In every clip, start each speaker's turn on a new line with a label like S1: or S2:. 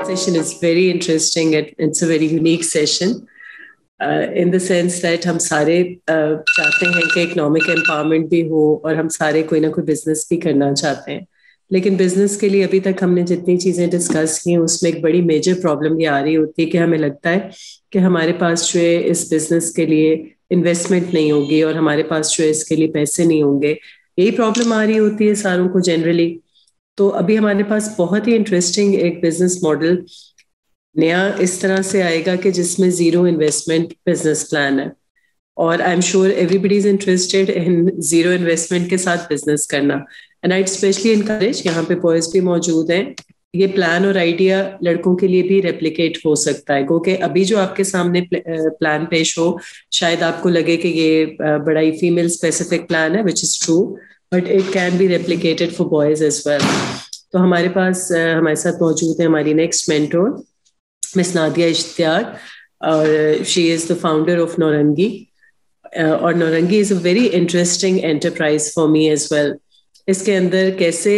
S1: conversation is very interesting. It's a very unique session in the sense that ہم سارے چاہتے ہیں کہ اکنامک امپاورمنٹ بھی ہو اور ہم سارے کوئی نہ کوئی بزنس بھی کرنا چاہتے ہیں. لیکن بزنس کے لیے ابھی تک ہم نے جتنی چیزیں ڈسکس کی ہیں اس میں ایک بڑی میجر پرابلم یہ آ رہی ہوتی ہے کہ ہمیں لگتا ہے کہ ہمارے پاس جو ہے اس بزنس کے لیے انویسٹمنٹ نہیں ہوگی اور ہمارے پاس جو ہے اس کے لیے پیسے نہیں ہوں گے. یہی پرابلم آ رہی ہوتی ہے ساروں کو جنرلی. تو ابھی ہمارے پاس بہت ہی انٹرسٹنگ ایک بزنس ماڈل نیا اس طرح سے آئے گا کہ جس میں زیرو انویسٹمنٹ بزنس پلان ہے. اور I am sure everybody is interested in zero investment کے ساتھ بزنس کرنا. اینڈ آئی اسپیشلی انکریج, یہاں پہ بوائز بھی موجود ہیں, یہ پلان اور آئیڈیا لڑکوں کے لیے بھی ریپلیکیٹ ہو سکتا ہے. گو کہ ابھی جو آپ کے سامنے پلان پیش ہو شاید آپ کو لگے کہ یہ بڑا ہی فیمیل اسپیسیفک پلان ہے, which is true, but it can be replicated for boys as well. تو ہمارے پاس ہمارے ساتھ موجود ہے ہماری next mentor miss Nadia Ishtiaq, اور she is the founder of Naurangi. اور Naurangi is a very interesting enterprise for me as well. اس کے اندر کیسے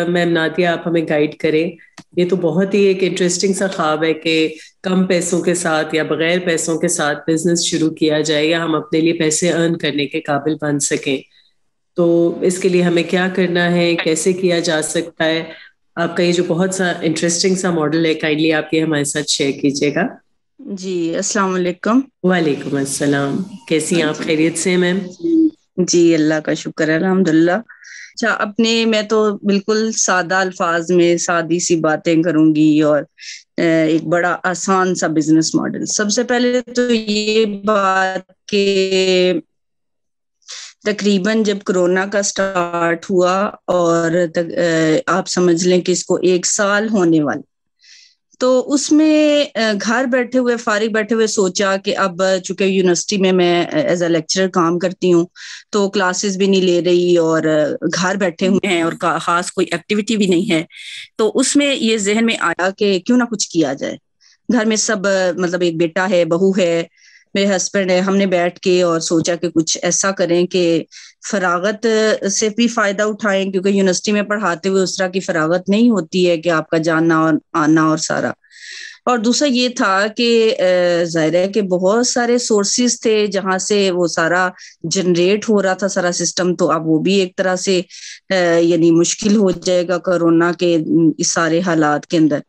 S1: میم نادیہ آپ ہمیں گائیڈ کریں. یہ تو بہت ہی ایک انٹرسٹنگ سا خواب ہے کہ کم پیسوں کے ساتھ یا بغیر پیسوں کے ساتھ بزنس شروع کیا جائے یا ہم اپنے لیے پیسے ارن کرنے کے قابل بن سکیں. تو اس کے لیے ہمیں کیا کرنا ہے, کیسے کیا جا سکتا ہے. آپ کا یہ جو بہت سا انٹرسٹنگ سا ماڈل ہے کائنڈلی آپ یہ ہمارے ساتھ شیئر کیجیے گا.
S2: جی السلام علیکم.
S1: وعلیکم السلام. کیسی ہیں آپ؟ خیریت سے میم؟
S2: جی اللہ کا شکر ہے الحمدللہ. اچھا میں تو بالکل سادہ الفاظ میں سادی سی باتیں کروں گی اور ایک بڑا آسان سا بزنس ماڈل. سب سے پہلے تو یہ بات کہ تقریباً جب کرونا کا سٹارٹ ہوا اور آپ سمجھ لیں کہ اس کو 1 سال ہونے والا, تو اس میں گھر بیٹھے ہوئے فارغ بیٹھے ہوئے سوچا کہ اب چونکہ یونیورسٹی میں ایز اے لیکچرر کام کرتی ہوں تو کلاسز بھی نہیں لے رہی اور گھر بیٹھے ہوئے ہیں اور خاص کوئی ایکٹیویٹی بھی نہیں ہے, تو اس میں یہ ذہن میں آیا کہ کیوں نہ کچھ کیا جائے. گھر میں سب مطلب ایک بیٹا ہے, بہو ہے, میرے ہسبینڈ ہے. ہم نے بیٹھ کے اور سوچا کہ کچھ ایسا کریں کہ فراغت سے بھی فائدہ اٹھائیں, کیونکہ یونیورسٹی میں پڑھاتے ہوئے اس طرح کی فراغت نہیں ہوتی ہے کہ آپ کا جانا اور آنا اور سارا. اور دوسرا یہ تھا کہ ظاہر ہے کہ بہت سارے سورسز تھے جہاں سے وہ سارا جنریٹ ہو رہا تھا سارا سسٹم, تو اب وہ بھی ایک طرح سے یعنی مشکل ہو جائے گا کورونا کے اس سارے حالات کے اندر.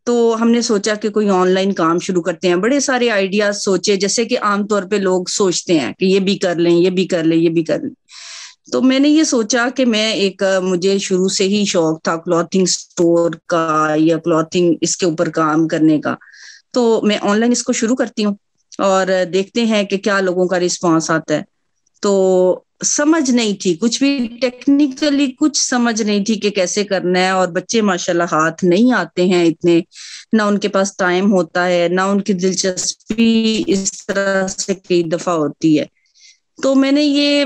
S2: تو ہم نے سوچا کہ کوئی آن لائن کام شروع کرتے ہیں. بڑے سارے آئیڈیاز سوچے, جیسے کہ عام طور پہ لوگ سوچتے ہیں کہ یہ بھی کر لیں, یہ بھی کر لیں, یہ بھی کر لیں. تو میں نے یہ سوچا کہ مجھے شروع سے ہی شوق تھا کلوتھنگ سٹور کا یا کلوتھنگ اس کے اوپر کام کرنے کا, تو میں آن لائن اس کو شروع کرتی ہوں اور دیکھتے ہیں کہ کیا لوگوں کا رسپانس آتا ہے. تو سمجھ نہیں تھی کچھ بھی, ٹیکنیکلی کچھ سمجھ نہیں تھی کہ کیسے کرنا ہے, اور بچے ماشاءاللہ ہاتھ نہیں آتے ہیں اتنے, نہ ان کے پاس ٹائم ہوتا ہے, نہ ان کی دلچسپی اس طرح سے کئی دفعہ ہوتی ہے. تو میں نے یہ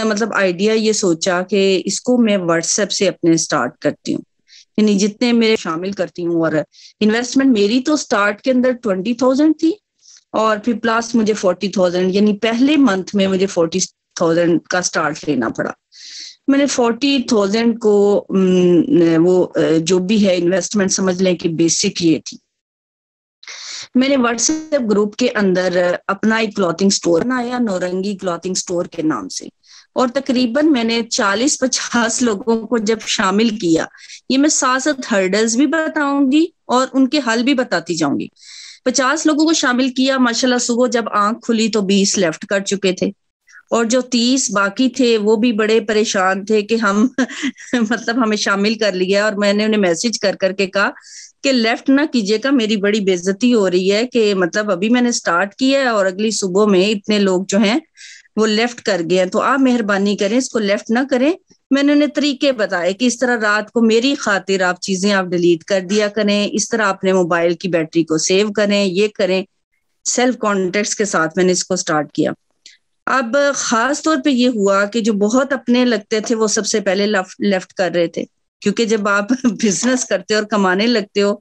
S2: مطلب آئیڈیا یہ سوچا کہ اس کو میں واٹس ایپ سے اپنے سٹارٹ کرتی ہوں, یعنی جتنے میرے شامل کرتی ہوں. اور انویسٹمنٹ میری تو سٹارٹ کے اندر 20,000 تھی اور پھر پلس مجھے 40,000, یعنی پہلے منتھ میں مجھے 40,000 کا سٹارٹ لینا پڑا. میں نے 40,000 کو وہ جو بھی ہے انویسٹمنٹ سمجھ لیں کہ بیسک یہ تھی. میں نے واٹس ایپ گروپ کے اندر اپنا ایک کلوتھنگ سٹور بنایا نورنگی کلوتھنگ سٹور کے نام سے, اور تقریباً میں نے 40-50 لوگوں کو جب شامل کیا, یہ میں ساتھ ہرڈلز بھی بتاؤں گی اور ان کے حل بھی بتاتی جاؤں گی. 50 لوگوں کو شامل کیا, ماشاءاللہ صبح جب آنکھ کھلی تو 20 لیفٹ کر چکے تھے, اور جو 30 باقی تھے وہ بھی بڑے پریشان تھے کہ ہم مطلب ہمیں شامل کر لیا. اور میں نے انہیں میسج کر کر کے کہا کہ لیفٹ نہ کیجیے گا, میری بڑی بے عزتی ہو رہی ہے کہ مطلب ابھی میں نے سٹارٹ کیا ہے اور اگلی صبح میں اتنے لوگ جو ہیں وہ لیفٹ کر گئے ہیں, تو آپ مہربانی کریں اس کو لیفٹ نہ کریں. میں نے انہیں طریقے بتائے کہ اس طرح رات کو میری خاطر آپ چیزیں آپ ڈیلیٹ کر دیا کریں, اس طرح اپنے موبائل کی بیٹری کو سیو کریں, یہ کریں. سیلف کانٹیکٹس کے ساتھ میں نے اس کو سٹارٹ کیا. اب خاص طور پہ یہ ہوا کہ جو بہت اپنے لگتے تھے وہ سب سے پہلے لیفٹ کر رہے تھے, کیونکہ جب آپ بزنس کرتے ہو اور کمانے لگتے ہو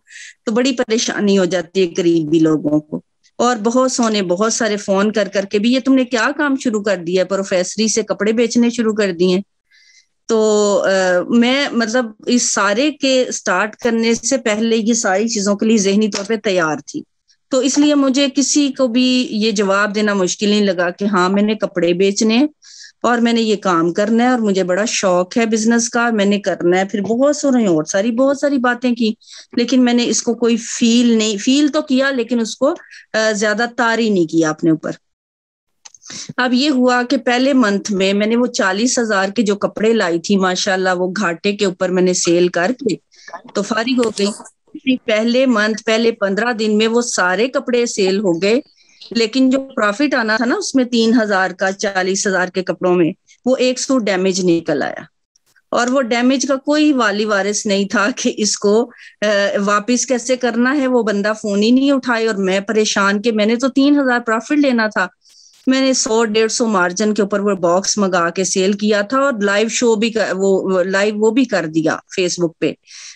S2: تو بڑی پریشانی ہو جاتی ہے قریبی لوگوں کو. اور بہت سارے فون کر کر کے بھی یہ تم نے کیا کام شروع کر دیا, پروفیسری سے کپڑے بیچنے شروع کر دیے. تو میں مطلب اس سارے کے سٹارٹ کرنے سے پہلے یہ ساری چیزوں کے لیے ذہنی طور پہ تیار تھی. تو اس لیے مجھے کسی کو بھی یہ جواب دینا مشکل نہیں لگا کہ ہاں میں نے کپڑے بیچنے اور میں نے یہ کام کرنا ہے اور مجھے بڑا شوق ہے بزنس کا, میں نے کرنا ہے. پھر بہت ساری باتیں کی, لیکن میں نے اس کو کوئی فیل تو کیا, لیکن اس کو زیادہ طاری نہیں کیا اپنے اوپر. اب یہ ہوا کہ پہلے منتھ میں نے وہ 40,000 کے جو کپڑے لائی تھی ماشاءاللہ وہ گھاٹے کے اوپر میں نے سیل کر کے تو فارغ ہو گئی. پہلے منتھ پہلے 15 دن میں وہ سارے کپڑے سیل ہو گئے, لیکن جو پروفٹ آنا تھا نا اس میں 3,000 کا 40,000 کے کپڑوں میں وہ 1 سوٹ ڈیمیج نکل آیا. اور وہ ڈیمیج کا کوئی والی وارث نہیں تھا کہ اس کو واپس کیسے کرنا ہے. وہ بندہ فون ہی نہیں اٹھائے اور میں پریشان کہ میں نے تو 3,000 پروفٹ لینا تھا. میں نے 100-150 مارجن کے اوپر وہ باکس منگا کے سیل کیا تھا اور لائیو شو بھی وہ بھی کر دیا فیس بک پہ.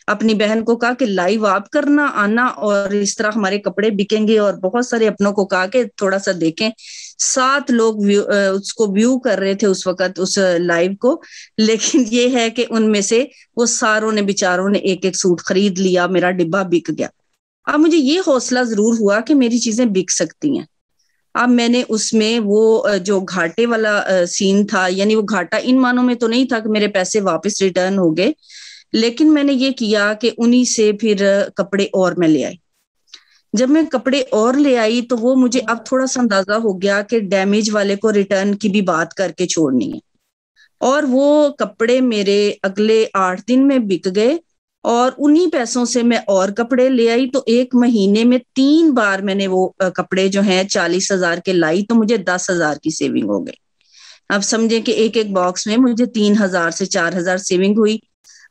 S2: اپنی بہن کو کہا کہ لائیو آپ کرنا آنا اور اس طرح ہمارے کپڑے بکیں گے, اور بہت سارے اپنوں کو کہا کہ تھوڑا سا دیکھیں. 7 لوگ اس کو ویو کر رہے تھے اس وقت اس لائیو کو, لیکن یہ ہے کہ ان میں سے وہ ساروں نے بیچاروں نے 1-1 سوٹ خرید لیا, میرا ڈبہ بک گیا. اب مجھے یہ حوصلہ ضرور ہوا کہ میری چیزیں بک سکتی ہیں. اب میں نے اس میں وہ جو گھاٹے والا سین تھا, یعنی وہ گھاٹا ان معنوں میں تو نہیں تھا کہ میرے پیسے واپس ریٹرن ہو گئے, لیکن میں نے یہ کیا کہ انہی سے پھر کپڑے اور میں لے آئی. جب میں کپڑے اور لے آئی تو وہ مجھے اب تھوڑا سا اندازہ ہو گیا کہ ڈیمیج والے کو ریٹرن کی بھی بات کر کے چھوڑنی ہے. اور وہ کپڑے میرے اگلے 8 دن میں بک گئے, اور انہی پیسوں سے میں اور کپڑے لے آئی. تو 1 مہینے میں 3 بار میں نے وہ کپڑے جو ہیں 40,000 کے لائی, تو مجھے 10,000 کی سیونگ ہو گئی. اب سمجھیں کہ ایک باکس میں مجھے 3,000 سے 4,000 سیونگ ہوئی,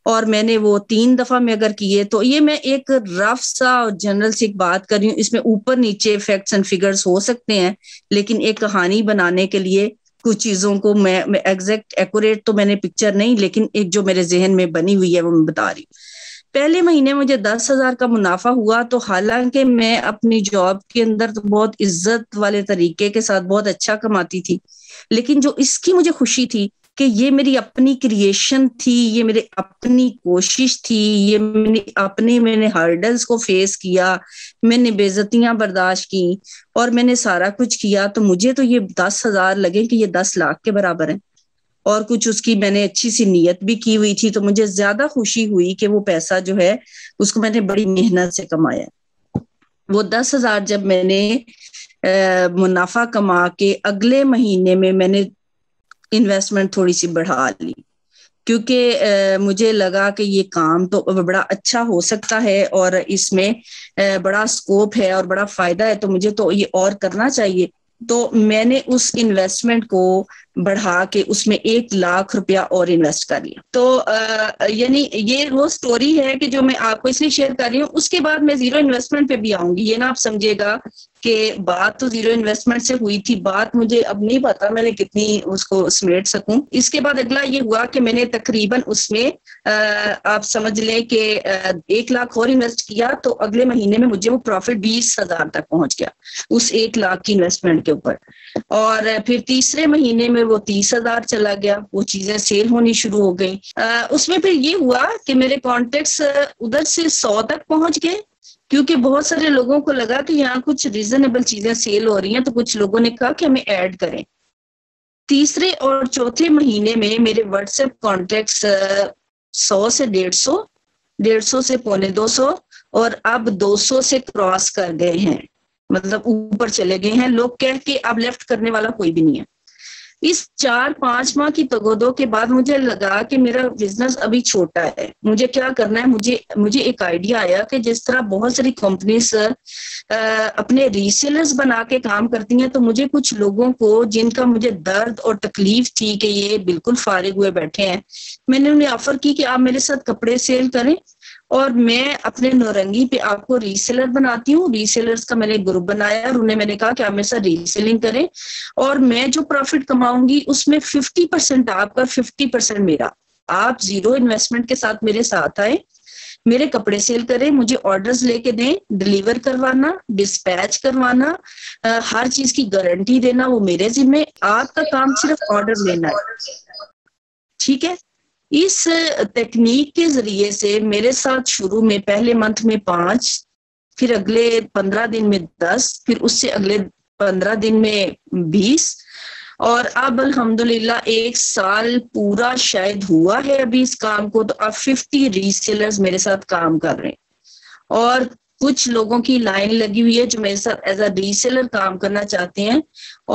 S2: اور میں نے وہ 3 دفعہ میں اگر کیے تو یہ میں ایک رف سا جنرل سی بات کر رہی ہوں. اس میں اوپر نیچے فیکٹس اینڈ فگرز ہو سکتے ہیں, لیکن ایک کہانی بنانے کے لیے کچھ چیزوں کو میں ایگزیکٹ ایکوریٹ تو میں نے پکچر نہیں, لیکن ایک جو میرے ذہن میں بنی ہوئی ہے وہ میں بتا رہی ہوں. پہلے مہینے مجھے 10,000 کا منافع ہوا, تو حالانکہ میں اپنی جاب کے اندر تو بہت عزت والے طریقے کے ساتھ بہت اچھا کماتی تھی, لیکن جو اس کی مجھے خوشی تھی کہ یہ میری اپنی کریشن تھی, یہ میری اپنی کوشش تھی, یہ میں نے ہرڈلز کو فیس کیا, میں نے بے عزتیاں برداشت کی, اور میں نے سارا کچھ کیا. تو مجھے تو یہ 10,000 لگے کہ یہ 10 لاکھ کے برابر ہیں, اور کچھ اس کی میں نے اچھی سی نیت بھی کی ہوئی تھی. تو مجھے زیادہ خوشی ہوئی کہ وہ پیسہ جو ہے اس کو میں نے بڑی محنت سے کمایا. وہ 10,000 جب میں نے منافع کما کے اگلے مہینے میں نے انویسٹمنٹ تھوڑی سی بڑھا لی, کیونکہ مجھے لگا کہ یہ کام تو بڑا اچھا ہو سکتا ہے اور اس میں بڑا سکوپ ہے اور بڑا فائدہ ہے, تو مجھے تو یہ اور کرنا چاہیے. تو میں نے اس انویسٹمنٹ کو بڑھا کے اس میں 1 لاکھ روپیہ اور انویسٹ کر لیا. تو یعنی یہ وہ سٹوری ہے کہ جو میں آپ کو اس لیے شیئر کر رہی ہوں. اس کے بعد میں زیرو انویسٹمنٹ پہ بھی آؤں گی, یہ نا آپ سمجھے گا کہ بات تو زیرو انویسٹمنٹ سے ہوئی تھی, بات مجھے اب نہیں پتا میں نے کتنی اس کو سمیٹ سکوں. اس کے بعد اگلا یہ ہوا کہ میں نے تقریباً اس میں آپ سمجھ لیں کہ 1 لاکھ اور انویسٹ کیا, تو اگلے مہینے میں مجھے وہ پروفٹ 20,000 تک پہنچ گیا اس 1 لاکھ کی انویسٹمنٹ کے اوپر. اور پھر تیسرے مہینے میں وہ 30,000 چلا گیا, وہ چیزیں سیل ہونی شروع ہو گئی. اس میں پھر یہ ہوا کہ میرے کانٹیکٹس ادھر سے 100 تک پہنچ گئے, کیونکہ بہت سارے لوگوں کو لگا کہ یہاں کچھ ریزنیبل چیزیں سیل ہو رہی ہیں, تو کچھ لوگوں نے کہا کہ ہمیں ایڈ کریں. تیسرے اور چوتھے مہینے میں میرے واٹس ایپ کانٹیکٹس 100 سے 150 سے 250 اور اب 200 سے کراس کر گئے ہیں, مطلب اوپر چلے گئے ہیں. لوگ کہہ کے اب لیفٹ کرنے والا کوئی بھی نہیں ہے. اس 4-5 ماہ کی تگودو کے بعد مجھے لگا کہ میرا بزنس ابھی چھوٹا ہے, مجھے کیا کرنا ہے. مجھے ایک آئیڈیا آیا کہ جس طرح بہت ساری کمپنیز اپنے ریسیلرز بنا کے کام کرتی ہیں, تو مجھے کچھ لوگوں کو جن کا مجھے درد اور تکلیف تھی کہ یہ بالکل فارغ ہوئے بیٹھے ہیں, میں نے انہیں آفر کی کہ آپ میرے ساتھ کپڑے سیل کریں اور میں اپنے نورنگی پہ آپ کو ریسیلر بناتی ہوں. ریسیلرز کا میں نے گروپ بنایا اور انہیں میں نے کہا کہ آپ میرے ساتھ ریسیلنگ کریں, اور میں جو پروفٹ کماؤں گی اس میں 50% آپ کا 50% میرا. آپ زیرو انویسٹمنٹ کے ساتھ میرے ساتھ آئے, میرے کپڑے سیل کریں, مجھے آرڈرز لے کے دیں, ڈلیور کروانا, ڈسپیچ کروانا, ہر چیز کی گارنٹی دینا وہ میرے ذمہ, آپ کا کام صرف آرڈر لینا ہے. ٹھیک ہے, اس تکنیک کے ذریعے سے میرے ساتھ شروع میں پہلے منتھ میں 5، پھر اگلے 15 دن میں 10، پھر اس سے اگلے 15 دن میں 20، اور اب الحمدللہ 1 سال پورا شاید ہوا ہے ابھی اس کام کو، تو اب 50 ریسیلرز میرے ساتھ کام کر رہے ہیں، اور کچھ لوگوں کی لائن لگی ہوئی ہے جو میرے ساتھ ایز اے ریسیلر کام کرنا چاہتے ہیں،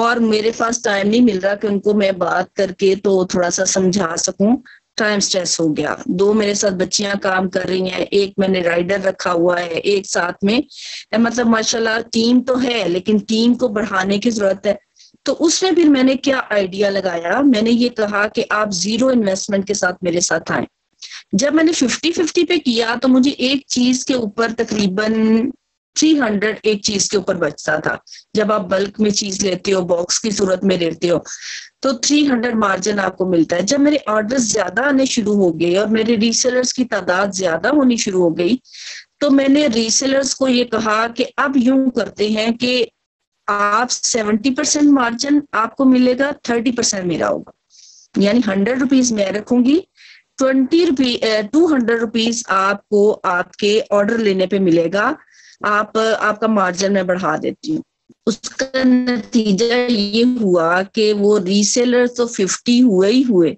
S2: اور میرے پاس ٹائم نہیں مل رہا کہ ان کو میں بات کر کے تو تھوڑا سا سمجھا سکوں، ٹائم سٹریس ہو گیا۔ 2 میرے ساتھ بچیاں کام کر رہی ہیں، ایک میں نے رائڈر رکھا ہوا ہے، ایک ساتھ میں، مطلب ماشاءاللہ ٹیم تو ہے لیکن ٹیم کو بڑھانے کی ضرورت ہے۔ تو اس میں پھر میں نے کیا آئیڈیا لگایا، میں نے یہ کہا کہ آپ 0 انویسٹمنٹ کے ساتھ میرے ساتھ آئیں۔ جب میں نے 50-50 پہ کیا تو مجھے ایک چیز کے اوپر تقریباً 300 ایک چیز کے اوپر بچتا تھا۔ جب آپ بلک میں چیز لیتے ہو، باکس کی صورت میں لیتے ہو، تو 300 مارجن آپ کو ملتا ہے۔ جب میرے آرڈر زیادہ آنے شروع ہو گئے اور میرے ریسیلرز کی تعداد زیادہ ہونی شروع ہو گئی، تو میں نے ریسیلرز کو یہ کہا کہ اب یوں کرتے ہیں کہ آپ 70% مارجن آپ کو ملے گا، 30% میرا ہوگا، یعنی 100 روپیز میں رکھوں گی، 200 روپیز آپ کو آپ کے آرڈر لینے پہ ملے گا، آپ کا مارجن میں بڑھا دیتی ہوں۔ اس کا نتیجہ یہ ہوا کہ وہ ریسیلر تو 50 ہوئے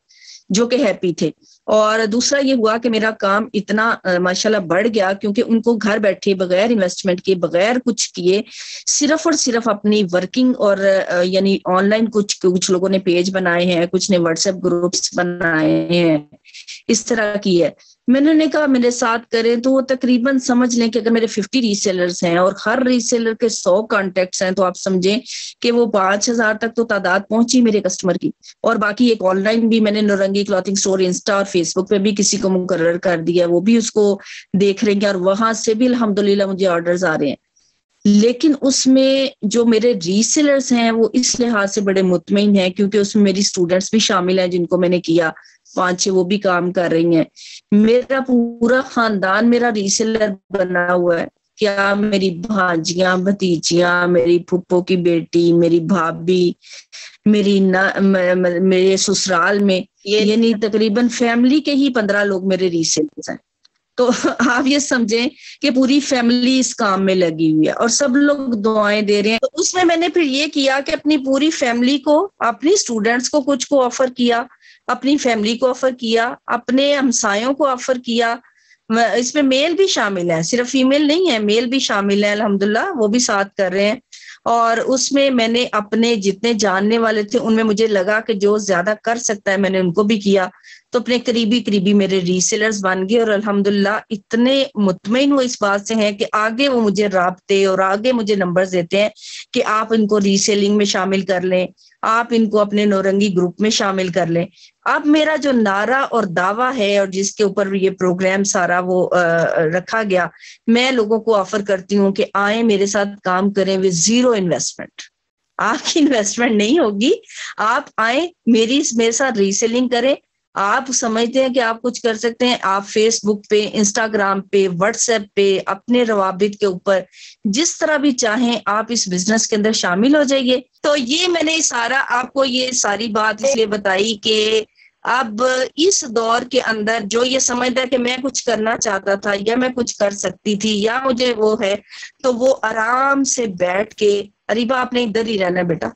S2: جو کہ ہیپی تھے، اور دوسرا یہ ہوا کہ میرا کام اتنا ماشاءاللہ بڑھ گیا کیونکہ ان کو گھر بیٹھے بغیر انویسٹمنٹ کے، بغیر کچھ کیے، صرف اور صرف اپنی ورکنگ اور یعنی آن لائن کچھ لوگوں نے پیج بنائے ہیں، کچھ نے واٹس ایپ گروپس بنائے ہیں، اس طرح کی ہے۔ میں نے کہا میرے ساتھ کریں، تو وہ تقریباً سمجھ لیں کہ اگر میرے 50 ریسیلرز ہیں اور ہر ریسیلر کے 100 کانٹیکٹس ہیں، تو آپ سمجھیں کہ وہ 5000 تک تو تعداد پہنچی میرے کسٹمر کی، اور باقی ایک آن لائن بھی میں نے نورنگی کلاتھنگ اسٹور انسٹا اور فیس بک پہ بھی کسی کو مقرر کر دیا، وہ بھی اس کو دیکھ رہے ہیں، اور وہاں سے بھی الحمدللہ مجھے آرڈرز آ رہے ہیں۔ لیکن اس میں جو میرے ریسیلرز ہیں وہ اس لحاظ سے بڑے مطمئن ہیں کیونکہ اس میں میری سٹوڈنٹس بھی شامل ہیں جن کو میں نے کیا، 5-6 وہ بھی کام کر رہی ہیں۔ میرا پورا خاندان میرا ریسیلر بنا ہوا ہے، کیا میری بھانجیاں، بھتیجیاں، میری پھپھو کی بیٹی، میری بھابھی، میرے سسرال میں، یعنی تقریباً فیملی کے ہی 15 لوگ میرے ریسیلرز ہیں۔ تو آپ یہ سمجھیں کہ پوری فیملی اس کام میں لگی ہوئی ہے اور سب لوگ دعائیں دے رہے ہیں۔ تو اس میں نے پھر یہ کیا کہ اپنی پوری فیملی کو، اپنی سٹوڈنٹس کو کچھ کو آفر کیا، اپنی فیملی کو آفر کیا، اپنے ہمسایوں کو آفر کیا۔ اس میں میل بھی شامل ہیں، صرف فیمیل نہیں ہے، میل بھی شامل ہیں الحمدللہ، وہ بھی ساتھ کر رہے ہیں۔ اور اس میں نے اپنے جتنے جاننے والے تھے ان میں مجھے لگا کہ جو زیادہ کر سکتا ہے میں نے ان کو بھی کیا، تو اپنے قریبی میرے ریسیلرز بن گئے، اور الحمدللہ اتنے مطمئن وہ اس بات سے ہیں کہ آگے وہ مجھے رابطے اور آگے مجھے نمبرز دیتے ہیں کہ آپ ان کو ریسیلنگ میں شامل کر لیں، آپ ان کو اپنے نورنگی گروپ میں شامل کر لیں۔ اب میرا جو نعرہ اور دعویٰ ہے اور جس کے اوپر یہ پروگرام سارا وہ رکھا گیا، میں لوگوں کو آفر کرتی ہوں کہ آئیں میرے ساتھ کام کریں with 0 انویسٹمنٹ۔ آپ کی انویسٹمنٹ نہیں ہوگی، آپ آئیں میرے ساتھ ریسیلنگ کریں۔ آپ سمجھتے ہیں کہ آپ کچھ کر سکتے ہیں، آپ فیس بک پہ، انسٹاگرام پہ، واٹس ایپ پہ، اپنے روابط کے اوپر جس طرح بھی چاہیں آپ اس بزنس کے اندر شامل ہو جائیے۔ تو یہ میں نے سارا آپ کو یہ ساری بات اس لیے بتائی کہ اب اس دور کے اندر جو یہ سمجھتا ہے کہ میں کچھ کرنا چاہتا تھا یا میں کچھ کر سکتی تھی یا مجھے وہ ہے، تو وہ آرام سے بیٹھ کے، اریبا آپ نے ادھر ہی رہنا بیٹا،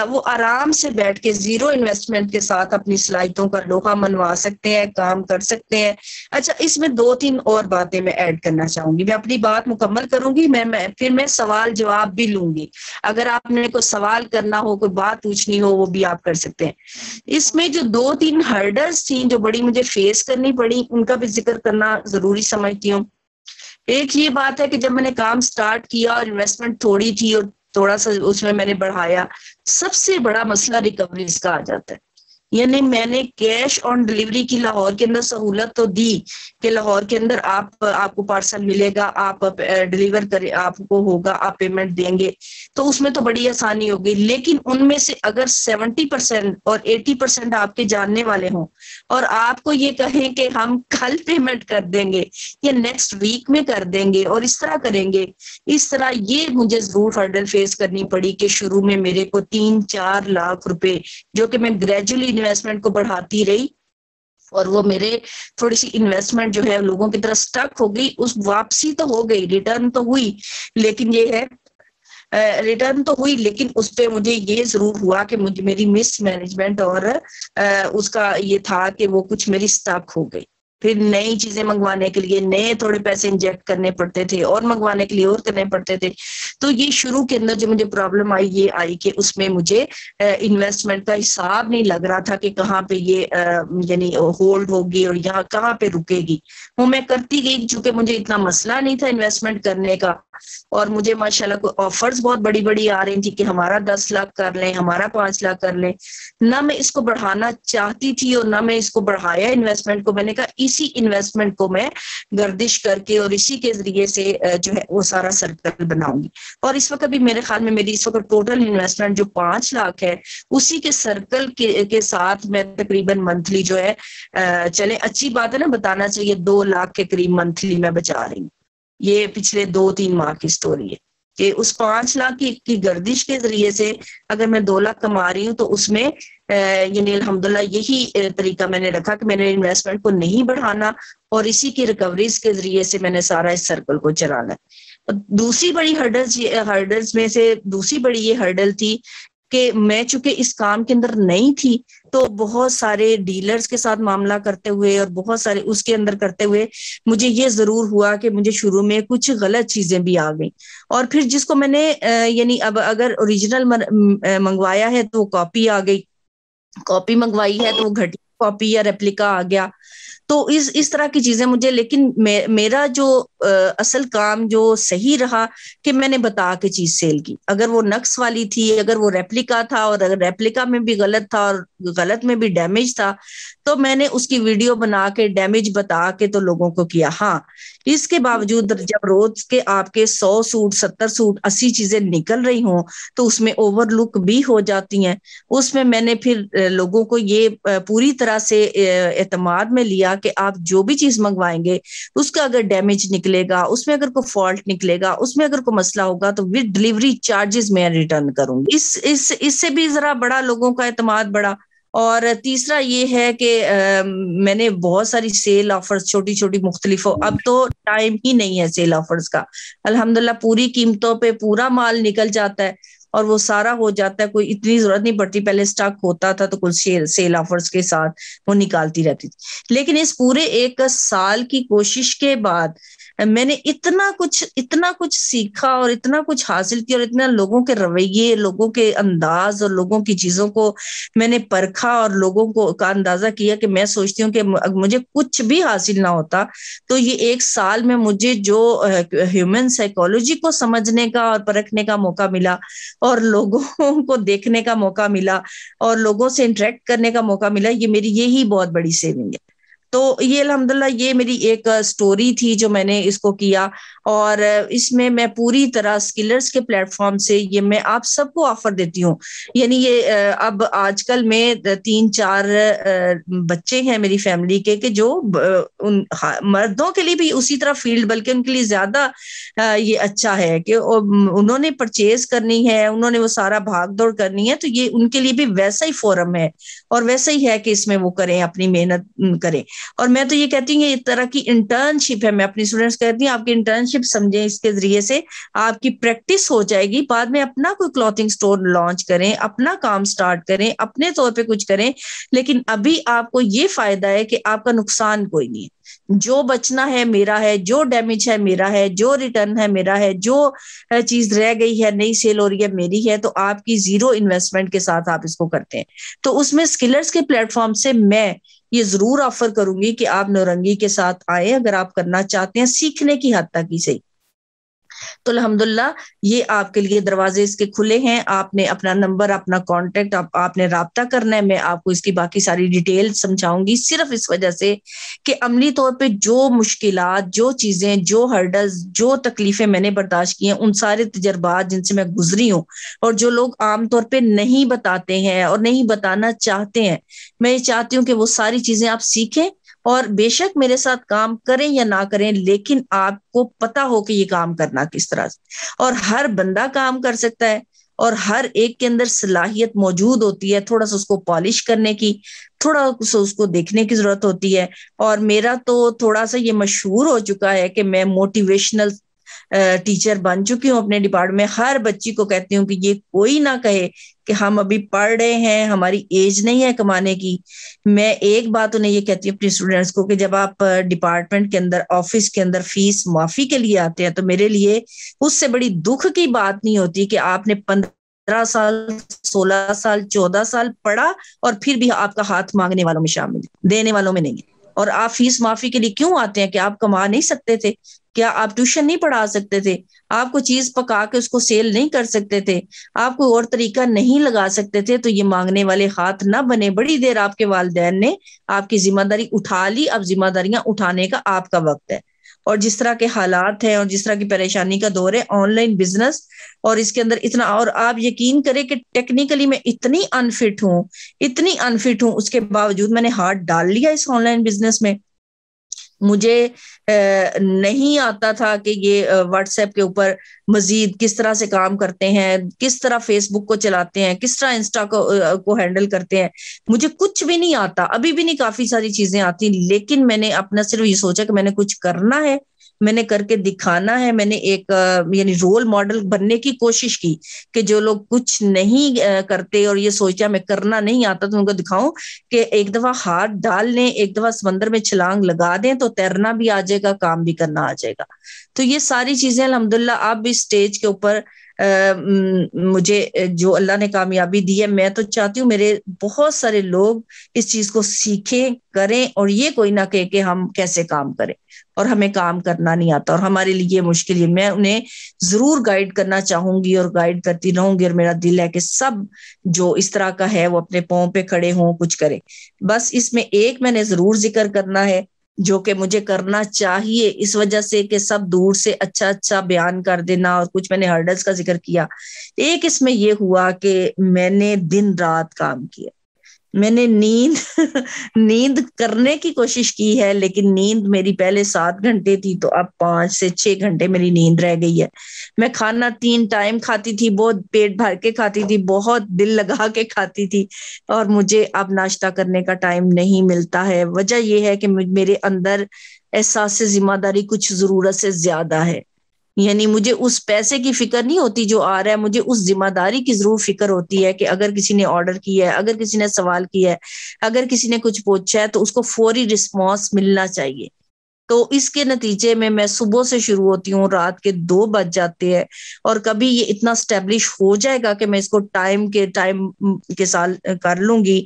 S2: وہ آرام سے بیٹھ کے 0 انویسٹمنٹ کے ساتھ اپنی صلاحیتوں کا لوہا منوا سکتے ہیں، کام کر سکتے ہیں۔ اچھا، اس میں 2-3 اور باتیں میں ایڈ کرنا چاہوں گی، میں اپنی بات مکمل کروں گی، پھر میں سوال جواب بھی لوں گی، اگر آپ نے کوئی سوال کرنا ہو، کوئی بات پوچھنی ہو، وہ بھی آپ کر سکتے ہیں۔ اس میں جو 2-3 ہرڈلز تھیں جو بڑی مجھے فیس کرنی پڑی، ان کا بھی ذکر کرنا ضروری سمجھتی ہوں۔ ایک یہ بات ہے کہ جب میں نے کام سٹارٹ کیا اور انویسٹمنٹ تھوڑی تھی اور تھوڑا سا اس میں نے بڑھایا، سب سے بڑا مسئلہ ریکوریز کا آ جاتا ہے۔ یعنی میں نے کیش آن ڈلیوری کی لاہور کے اندر سہولت تو دی کہ لاہور کے اندر آپ کو پارسل ملے گا، آپ ڈلیور کرے، آپ کو ہوگا، آپ پیمنٹ دیں گے، تو اس میں تو بڑی آسانی ہوگی۔ لیکن ان میں سے اگر 70% اور 80% آپ کے جاننے والے ہوں اور آپ کو یہ کہیں کہ ہم کل پیمنٹ کر دیں گے یا نیکسٹ ویک میں کر دیں گے اور اس طرح کریں گے، اس طرح یہ مجھے ضرور ہرڈل فیس کرنی پڑی کہ شروع میں میرے کو 3-4 لاکھ روپے، جو کہ میں گریجولی انویسٹمنٹ کو بڑھاتی رہی، اور وہ میرے تھوڑی سی انویسٹمنٹ جو ہے لوگوں کی طرح سٹک ہو گئی. اس واپسی تو ہو گئی, ریٹرن تو ہوئی, لیکن یہ ہے ریٹرن تو ہوئی, لیکن اس پہ مجھے یہ ضرور ہوا کہ مجھے میری مس مینجمنٹ اور اس کا یہ تھا کہ وہ کچھ میری سٹاک ہو گئی. پھر نئی چیزیں منگوانے کے لیے نئے تھوڑے پیسے انجیکٹ کرنے پڑتے تھے, اور منگوانے کے لیے اور کرنے پڑتے تھے. تو یہ شروع کے اندر جو مجھے پرابلم آئی یہ آئی کہ اس میں مجھے انویسٹمنٹ کا حساب نہیں لگ رہا تھا کہ کہاں پہ یہ یعنی ہولڈ ہوگی اور یہاں کہاں پہ رکے گی. وہ میں کرتی گئی, چونکہ مجھے اتنا مسئلہ نہیں تھا انویسٹمنٹ کرنے کا, اور مجھے ماشاءاللہ کو آفرز بہت بڑی بڑی آ رہی تھی کہ ہمارا 10 لاکھ کر لیں, ہمارا 5 لاکھ کر لیں. نہ میں اس کو بڑھانا چاہتی تھی اور نہ میں اس کو بڑھایا انویسٹمنٹ کو. میں نے کہا اسی انویسٹمنٹ کو میں گردش کر کے اور اسی کے ذریعے سے جو ہے وہ سارا سرکل بناؤں گی. اور اس وقت بھی میرے خیال میں میری اس وقت ٹوٹل انویسٹمنٹ جو 5 لاکھ ہے, اسی کے سرکل کے ساتھ میں تقریباً منتھلی جو ہے چلے اچھی بات ہے نا, بتانا چاہیے 2 لاکھ کے قریب منتھلی میں بچا رہی ہوں. یہ پچھلے 2-3 ماہ کی سٹوری ہے کہ اس 5 لاکھ کی گردش کے ذریعے سے اگر میں 2 لاکھ کما رہی ہوں تو اس میں یعنی الحمدللہ یہی طریقہ میں نے رکھا کہ میں نے انویسٹمنٹ کو نہیں بڑھانا, اور اسی کی ریکوریز کے ذریعے سے میں نے سارا اس سرکل کو چلانا. دوسری بڑی ہرڈلز میں سے دوسری بڑی یہ ہرڈل تھی کہ میں چونکہ اس کام کے اندر نہیں تھی, تو بہت سارے ڈیلرز کے ساتھ معاملہ کرتے ہوئے اور بہت سارے اس کے اندر کرتے ہوئے مجھے یہ ضرور ہوا کہ مجھے شروع میں کچھ غلط چیزیں بھی آ گئیں. اور پھر جس کو میں نے یعنی اب اگر اوریجنل منگوایا ہے تو کاپی آ گئی, کاپی منگوائی ہے تو وہ گھٹی کاپی یا ریپلیکا آ گیا. تو اس طرح کی چیزیں مجھے, لیکن میرا جو اصل کام جو صحیح رہا کہ میں نے بتا کے چیز سیل کی. اگر وہ نقص والی تھی, اگر وہ ریپلیکا تھا اور اگر ریپلیکا میں بھی غلط تھا اور غلط میں بھی ڈیمیج تھا, تو میں نے اس کی ویڈیو بنا کے ڈیمیج بتا کے تو لوگوں کو کیا. ہاں, اس کے باوجود جب روز کے آپ کے 100 سوٹ 70 سوٹ 80 چیزیں نکل رہی ہوں تو اس میں اوور لک بھی ہو جاتی ہیں. اس میں نے پھر لوگوں کو یہ پوری طرح سے اعتماد میں لیا کہ آپ جو بھی چیز منگوائیں گے اس کا اگر ڈیمیج نکلے گا, اس میں اگر کوئی فالٹ نکلے گا, اس میں اگر کوئی مسئلہ ہوگا تو ود ڈلیوری چارجز میں ریٹرن کروں گی. اس سے بھی ذرا بڑا لوگوں کا اعتماد بڑھا. اور تیسرا یہ ہے کہ میں نے بہت ساری سیل آفرز چھوٹی چھوٹی مختلف, اب تو ٹائم ہی نہیں ہے سیل آفرز کا, الحمدللہ پوری قیمتوں پہ پورا مال نکل جاتا ہے اور وہ سارا ہو جاتا ہے. کوئی اتنی ضرورت نہیں پڑتی, پہلے سٹاک ہوتا تھا تو کچھ سیل آفرز کے ساتھ وہ نکالتی رہتی تھی. لیکن اس پورے 1 سال کی کوشش کے بعد میں نے اتنا کچھ سیکھا اور اتنا کچھ حاصل کیا, اور اتنا لوگوں کے رویے, لوگوں کے انداز اور لوگوں کی چیزوں کو میں نے پرکھا اور لوگوں کو کا اندازہ کیا کہ میں سوچتی ہوں کہ مجھے کچھ بھی حاصل نہ ہوتا تو یہ 1 سال میں مجھے جو ہیومن سائیکالوجی کو سمجھنے کا اور پرکھنے کا موقع ملا, اور لوگوں کو دیکھنے کا موقع ملا, اور لوگوں سے انٹریکٹ کرنے کا موقع ملا, یہ میری یہی بہت بڑی سیونگ ہے. تو یہ الحمدللہ یہ میری ایک سٹوری تھی جو میں نے اس کو کیا, اور اس میں پوری طرح اسکلرز کے پلیٹ فارم سے یہ میں آپ سب کو آفر دیتی ہوں. یعنی یہ اب آج کل میں 3-4 بچے ہیں میری فیملی کے کہ جو مردوں کے لیے بھی اسی طرح فیلڈ, بلکہ ان کے لیے زیادہ یہ اچھا ہے کہ انہوں نے پرچیز کرنی ہے, انہوں نے وہ سارا بھاگ دوڑ کرنی ہے, تو یہ ان کے لیے بھی ویسا ہی فورم ہے اور ویسا ہی ہے کہ اس میں وہ کریں, اپنی محنت کریں. اور میں تو یہ کہتی ہوں یہ ایک طرح کی انٹرنشپ ہے. میں اپنی اسٹوڈنٹس کہتی ہوں آپ کی انٹرنشپ سمجھیں, اس کے ذریعے سے آپ کی پریکٹس ہو جائے گی, بعد میں اپنا کوئی کلوتھنگ سٹور لانچ کریں, اپنا کام سٹارٹ کریں, اپنے طور پہ کچھ کریں. لیکن ابھی آپ کو یہ فائدہ ہے کہ آپ کا نقصان کوئی نہیں ہے. جو بچنا ہے میرا ہے, جو ڈیمیج ہے میرا ہے, جو ریٹرن ہے میرا ہے, جو چیز رہ گئی ہے نہیں سیل ہو رہی ہے میری ہے. تو آپ کی 0 انویسٹمنٹ کے ساتھ آپ اس کو کرتے ہیں. تو اس میں اسکلرز کے پلیٹ فارم سے میں یہ ضرور آفر کروں گی کہ آپ نورنگی کے ساتھ آئیں اگر آپ کرنا چاہتے ہیں, سیکھنے کی حد تک ہی صحیح. تو الحمدللہ یہ آپ کے لیے دروازے اس کے کھلے ہیں. آپ نے اپنا نمبر, اپنا کانٹیکٹ آپ نے رابطہ کرنا ہے. میں آپ کو اس کی باقی ساری ڈیٹیل سمجھاؤں گی, صرف اس وجہ سے کہ عملی طور پہ جو مشکلات, جو چیزیں, جو ہرڈلز, جو تکلیفیں میں نے برداشت کی ہیں, ان سارے تجربات جن سے میں گزری ہوں, اور جو لوگ عام طور پہ نہیں بتاتے ہیں اور نہیں بتانا چاہتے ہیں, میں یہ چاہتی ہوں کہ وہ ساری چیزیں آپ سیکھیں. اور بے شک میرے ساتھ کام کریں یا نہ کریں, لیکن آپ کو پتا ہو کہ یہ کام کرنا کس طرح سے, اور ہر بندہ کام کر سکتا ہے. اور ہر ایک کے اندر صلاحیت موجود ہوتی ہے، تھوڑا سا اس کو پالش کرنے کی، تھوڑا سا اس کو دیکھنے کی ضرورت ہوتی ہے. اور میرا تو تھوڑا سا یہ مشہور ہو چکا ہے کہ میں موٹیویشنل ٹیچر بن چکی ہوں اپنے ڈپارٹمنٹ میں. ہر بچی کو کہتی ہوں کہ یہ کوئی نہ کہے کہ ہم ابھی پڑھ رہے ہیں، ہماری ایج نہیں ہے کمانے کی. میں ایک بات انہیں یہ کہتی ہوں اپنی اسٹوڈینٹس کو کہ جب آپ ڈپارٹمنٹ کے اندر، آفس کے اندر فیس معافی کے لیے آتے ہیں تو میرے لیے اس سے بڑی دکھ کی بات نہیں ہوتی کہ آپ نے 15 سال 16 سال 14 سال پڑھا اور پھر بھی آپ کا ہاتھ مانگنے والوں میں شامل، دینے والوں میں نہیں ہے. اور آپ فیس معافی کے لیے کیوں آتے ہیں؟ کہ آپ کما نہیں سکتے تھے کیا؟ آپ ٹیوشن نہیں پڑھا سکتے تھے؟ آپ کو چیز پکا کے اس کو سیل نہیں کر سکتے تھے؟ آپ کوئی اور طریقہ نہیں لگا سکتے تھے؟ تو یہ مانگنے والے ہاتھ نہ بنے. بڑی دیر آپ کے والدین نے آپ کی ذمہ داری اٹھا لی، اب ذمہ داریاں اٹھانے کا آپ کا وقت ہے. اور جس طرح کے حالات ہیں اور جس طرح کی پریشانی کا دور ہے، آن لائن بزنس اور اس کے اندر اتنا، اور آپ یقین کریں کہ ٹیکنیکلی میں اتنی انفٹ ہوں، اس کے باوجود میں نے ہاتھ ڈال لیا اس آن لائن بزنس میں. مجھے نہیں آتا تھا کہ یہ واٹس ایپ کے اوپر مزید کس طرح سے کام کرتے ہیں، کس طرح فیس بک کو چلاتے ہیں، کس طرح انسٹا کو ہینڈل کرتے ہیں. مجھے کچھ بھی نہیں آتا، ابھی بھی نہیں، کافی ساری چیزیں آتی، لیکن میں نے اپنا صرف یہ سوچا کہ میں نے کچھ کرنا ہے، میں نے کر کے دکھانا ہے. میں نے ایک یعنی رول ماڈل بننے کی کوشش کی کہ جو لوگ کچھ نہیں کرتے اور یہ سوچا میں کرنا نہیں آتا تو ان کو دکھاؤں کہ ایک دفعہ ہاتھ ڈال لیں، ایک دفعہ سمندر میں چھلانگ لگا دیں تو تیرنا بھی آ جائے گا، کام بھی کرنا آ جائے گا. تو یہ ساری چیزیں الحمدللہ آپ بھی اسٹیج کے اوپر مجھے جو اللہ نے کامیابی دی ہے، میں تو چاہتی ہوں میرے بہت سارے لوگ اس چیز کو سیکھیں، کریں، اور یہ کوئی نہ کہے کہ ہم کیسے کام کریں اور ہمیں کام کرنا نہیں آتا اور ہمارے لیے یہ مشکل ہے. میں انہیں ضرور گائیڈ کرنا چاہوں گی اور گائیڈ کرتی رہوں گی، اور میرا دل ہے کہ سب جو اس طرح کا ہے وہ اپنے پاؤں پہ کھڑے ہوں، کچھ کریں. بس اس میں ایک میں نے ضرور ذکر کرنا ہے جو کہ مجھے کرنا چاہیے اس وجہ سے کہ سب دور سے اچھا بیان کر دینا، اور کچھ میں نے ہرڈلز کا ذکر کیا. ایک اس میں یہ ہوا کہ میں نے دن رات کام کیا، میں نے نیند کرنے کی کوشش کی ہے، لیکن نیند میری پہلے 7 گھنٹے تھی تو اب 5 سے 6 گھنٹے میری نیند رہ گئی ہے. میں کھانا 3 ٹائم کھاتی تھی، بہت پیٹ بھر کے کھاتی تھی، بہت دل لگا کے کھاتی تھی، اور مجھے اب ناشتہ کرنے کا ٹائم نہیں ملتا ہے. وجہ یہ ہے کہ میرے اندر احساس ذمہ داری کچھ ضرورت سے زیادہ ہے. یعنی مجھے اس پیسے کی فکر نہیں ہوتی جو آ رہا ہے، مجھے اس ذمہ داری کی ضرور فکر ہوتی ہے کہ اگر کسی نے آرڈر کیا ہے، اگر کسی نے سوال کیا ہے، اگر کسی نے کچھ پوچھا ہے تو اس کو فوری رسپانس ملنا چاہیے. تو اس کے نتیجے میں صبح سے شروع ہوتی ہوں، رات کے 2 بج جاتے ہیں، اور کبھی یہ اتنا اسٹیبلش ہو جائے گا کہ میں اس کو ٹائم کے ساتھ کر لوں گی،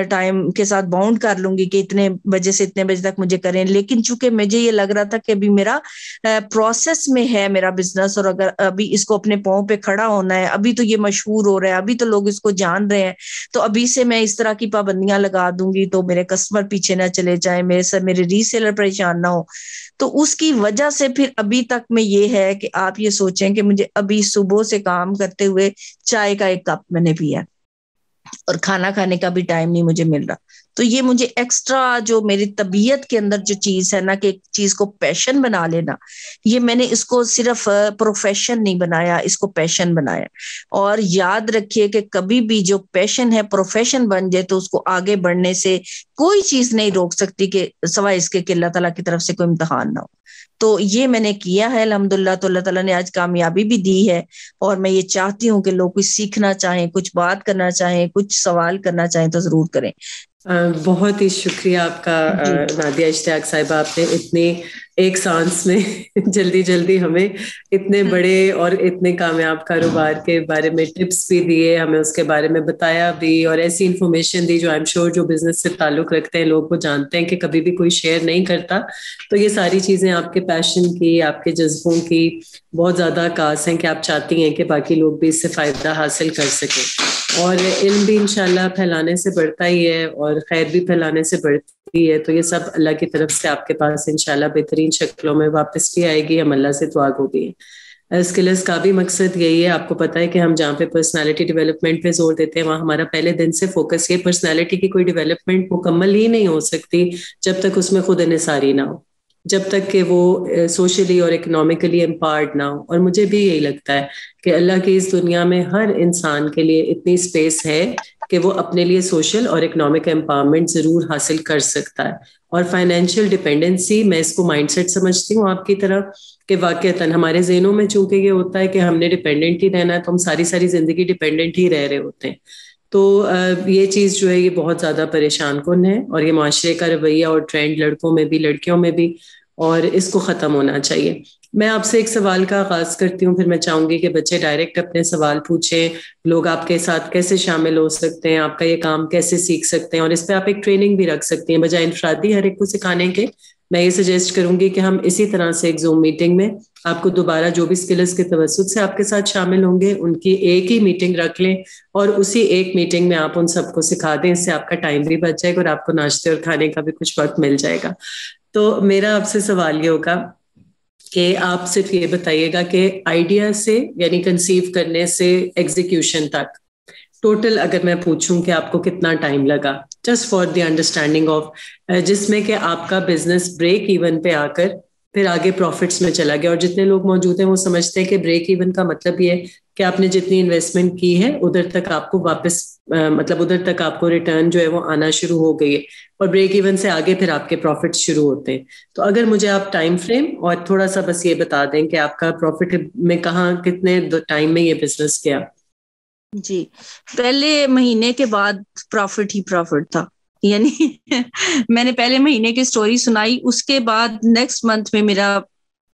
S2: ٹائم کے ساتھ باؤنڈ کر لوں گی کہ اتنے بجے سے اتنے بجے تک مجھے کریں. لیکن چونکہ مجھے یہ لگ رہا تھا کہ ابھی میرا پروسیس میں ہے میرا بزنس، اور اگر ابھی اس کو اپنے پاؤں پہ کھڑا ہونا ہے، ابھی تو یہ مشہور ہو رہا ہے، ابھی تو لوگ اس کو جان رہے ہیں، تو ابھی سے میں اس طرح کی پابندیاں لگا دوں گی تو میرے کسٹمر پیچھے نہ چلے جائیں، میرے ری سیلر پریشان نہ ہو. تو اس کی وجہ سے پھر ابھی تک میں یہ ہے کہ آپ یہ سوچیں کہ مجھے ابھی صبح سے کام کرتے ہوئے چائے کا 1 کپ میں نے پیا اور کھانا کھانے کا بھی ٹائم نہیں مجھے مل رہا. تو یہ مجھے ایکسٹرا جو میری طبیعت کے اندر جو چیز ہے نا کہ ایک چیز کو پیشن بنا لینا، یہ میں نے اس کو صرف پروفیشن نہیں بنایا، اس کو پیشن بنایا. اور یاد رکھیے کہ کبھی بھی جو پیشن ہے پروفیشن بن جائے تو اس کو آگے بڑھنے سے کوئی چیز نہیں روک سکتی کہ سوائے اس کے کہ اللہ تعالیٰ کی طرف سے کوئی امتحان نہ ہو. تو یہ میں نے کیا ہے الحمدللہ. تو اللہ تعالیٰ نے آج کامیابی بھی دی ہے، اور میں یہ چاہتی ہوں کہ لوگ کچھ سیکھنا چاہیں، کچھ بات کرنا چاہیں، کچھ سوال کرنا چاہیں تو ضرور کریں.
S1: بہت ہی شکریہ آپ کا نادیہ اشتیاق صاحبہ، آپ نے اتنے ایک سانس میں جلدی ہمیں اتنے بڑے اور اتنے کامیاب کاروبار کے بارے میں ٹپس بھی دیے، ہمیں اس کے بارے میں بتایا بھی، اور ایسی انفارمیشن دی جو آئی ایم شیور جو بزنس سے تعلق رکھتے ہیں لوگ وہ جانتے ہیں کہ کبھی بھی کوئی شیئر نہیں کرتا. تو یہ ساری چیزیں آپ کے پیشن کی، آپ کے جذبوں کی بہت زیادہ عکاس ہیں کہ آپ چاہتی ہیں کہ باقی لوگ بھی اس سے فائدہ حاصل کر سکیں. اور علم بھی انشاءاللہ پھیلانے سے بڑھتا ہی ہے اور خیر بھی پھیلانے سے بڑھتی ہے. تو یہ سب اللہ کی طرف سے آپ کے پاس انشاءاللہ بہترین شکلوں میں واپس بھی آئے گی. ہم اللہ سے دعا گو بھی ہیں. اسکلز کا بھی مقصد یہی ہے. آپ کو پتہ ہے کہ ہم جہاں پہ پرسنالٹی ڈیولپمنٹ پہ زور دیتے ہیں وہاں ہمارا پہلے دن سے فوکس یہ پرسنالٹی کی کوئی ڈیولپمنٹ مکمل ہی نہیں ہو سکتی جب تک اس میں خود انحصاری نہ ہو. جب تک کہ وہ سوشلی اور اکنامکلی امپاورڈ نہ ہو. اور مجھے بھی یہی لگتا ہے کہ اللہ کی اس دنیا میں ہر انسان کے لیے اتنی اسپیس ہے کہ وہ اپنے لیے سوشل اور اکنامک امپاورمنٹ ضرور حاصل کر سکتا ہے. اور فائنینشیل ڈپینڈنسی میں اس کو مائنڈ سیٹ سمجھتی ہوں آپ کی طرح کہ واقعتاً ہمارے ذہنوں میں چونکہ یہ ہوتا ہے کہ ہم نے ڈپینڈنٹ ہی رہنا ہے تو ہم ساری زندگی ڈپینڈنٹ ہی رہ رہے ہوتے ہیں. تو یہ چیز جو ہے یہ بہت زیادہ پریشان کن ہے اور یہ معاشرے کا رویہ اور ٹرینڈ لڑکوں میں بھی لڑکیوں میں بھی, اور اس کو ختم ہونا چاہیے. میں آپ سے ایک سوال کا آغاز کرتی ہوں, پھر میں چاہوں گی کہ بچے ڈائریکٹ اپنے سوال پوچھیں, لوگ آپ کے ساتھ کیسے شامل ہو سکتے ہیں, آپ کا یہ کام کیسے سیکھ سکتے ہیں, اور اس پہ آپ ایک ٹریننگ بھی رکھ سکتی ہیں بجائے انفرادی ہر ایک کو سکھانے کے. میں یہ سجیسٹ کروں گی کہ ہم اسی طرح سے ایک زوم میٹنگ میں آپ کو دوبارہ جو بھی اسکلز کے توسط سے آپ کے ساتھ شامل ہوں گے ان کی ایک ہی میٹنگ رکھ لیں اور اسی ایک میٹنگ میں آپ ان سب کو سکھا دیں. اس سے آپ کا ٹائم بھی بچ جائے گا اور آپ کو ناشتے اور کھانے کا بھی کچھ وقت مل جائے گا. تو میرا آپ سے سوال یہ ہوگا کہ آپ صرف یہ بتائیے گا کہ آئیڈیا سے یعنی کنسیو کرنے سے ایگزیکیوشن تک ٹوٹل اگر میں پوچھوں کہ آپ کو کتنا ٹائم لگا, just for the understanding of, جس میں کہ آپ کا بزنس بریک ایون پہ آ کر پھر آگے پروفٹس میں چلا گیا. اور جتنے لوگ موجود ہیں وہ سمجھتے ہیں کہ بریک ایون کا مطلب یہ ہے کہ آپ نے جتنی انویسٹمنٹ کی ہے ادھر تک آپ کو واپس مطلب ادھر تک آپ کو ریٹرن جو ہے وہ آنا شروع ہو گئی ہے, اور بریک ایون سے آگے پھر آپ کے پروفٹس شروع ہوتے ہیں. تو اگر مجھے آپ ٹائم فریم اور تھوڑا سا بس یہ بتا دیں کہ آپ کا پروفٹ میں کہاں کتنے ٹائم میں یہ بزنس کیا.
S2: جی, پہلے مہینے کے بعد پروفٹ ہی پروفٹ تھا, یعنی میں نے پہلے مہینے کی سٹوری سنائی, اس کے بعد نیکسٹ منتھ میں میرا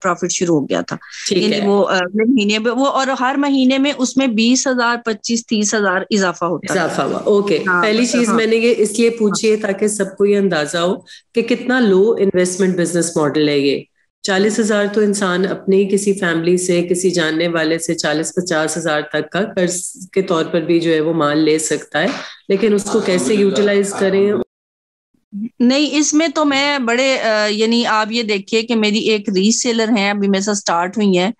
S2: پروفٹ شروع ہو گیا تھا. یعنی وہ اگلے مہینے میں وہ, اور ہر مہینے میں اس میں 20,000 25,000 30,000 اضافہ ہوتا
S1: ہوا. اوکے, پہلی چیز میں نے یہ اس لیے پوچھی ہے تاکہ سب کو یہ اندازہ ہو کہ کتنا لو انویسٹمنٹ بزنس ماڈل ہے یہ. 40,000 تو انسان اپنی کسی فیملی سے کسی جاننے والے سے 40-50,000 تک کا قرض کے طور پر بھی جو ہے وہ مال لے سکتا ہے, لیکن اس کو کیسے یوٹیلائز کریں.
S2: نہیں, اس میں تو میں بڑے یعنی آپ یہ دیکھیے کہ میری ایک ری سیلر ہیں ابھی میرے ساتھ سٹارٹ ہوئی ہیں,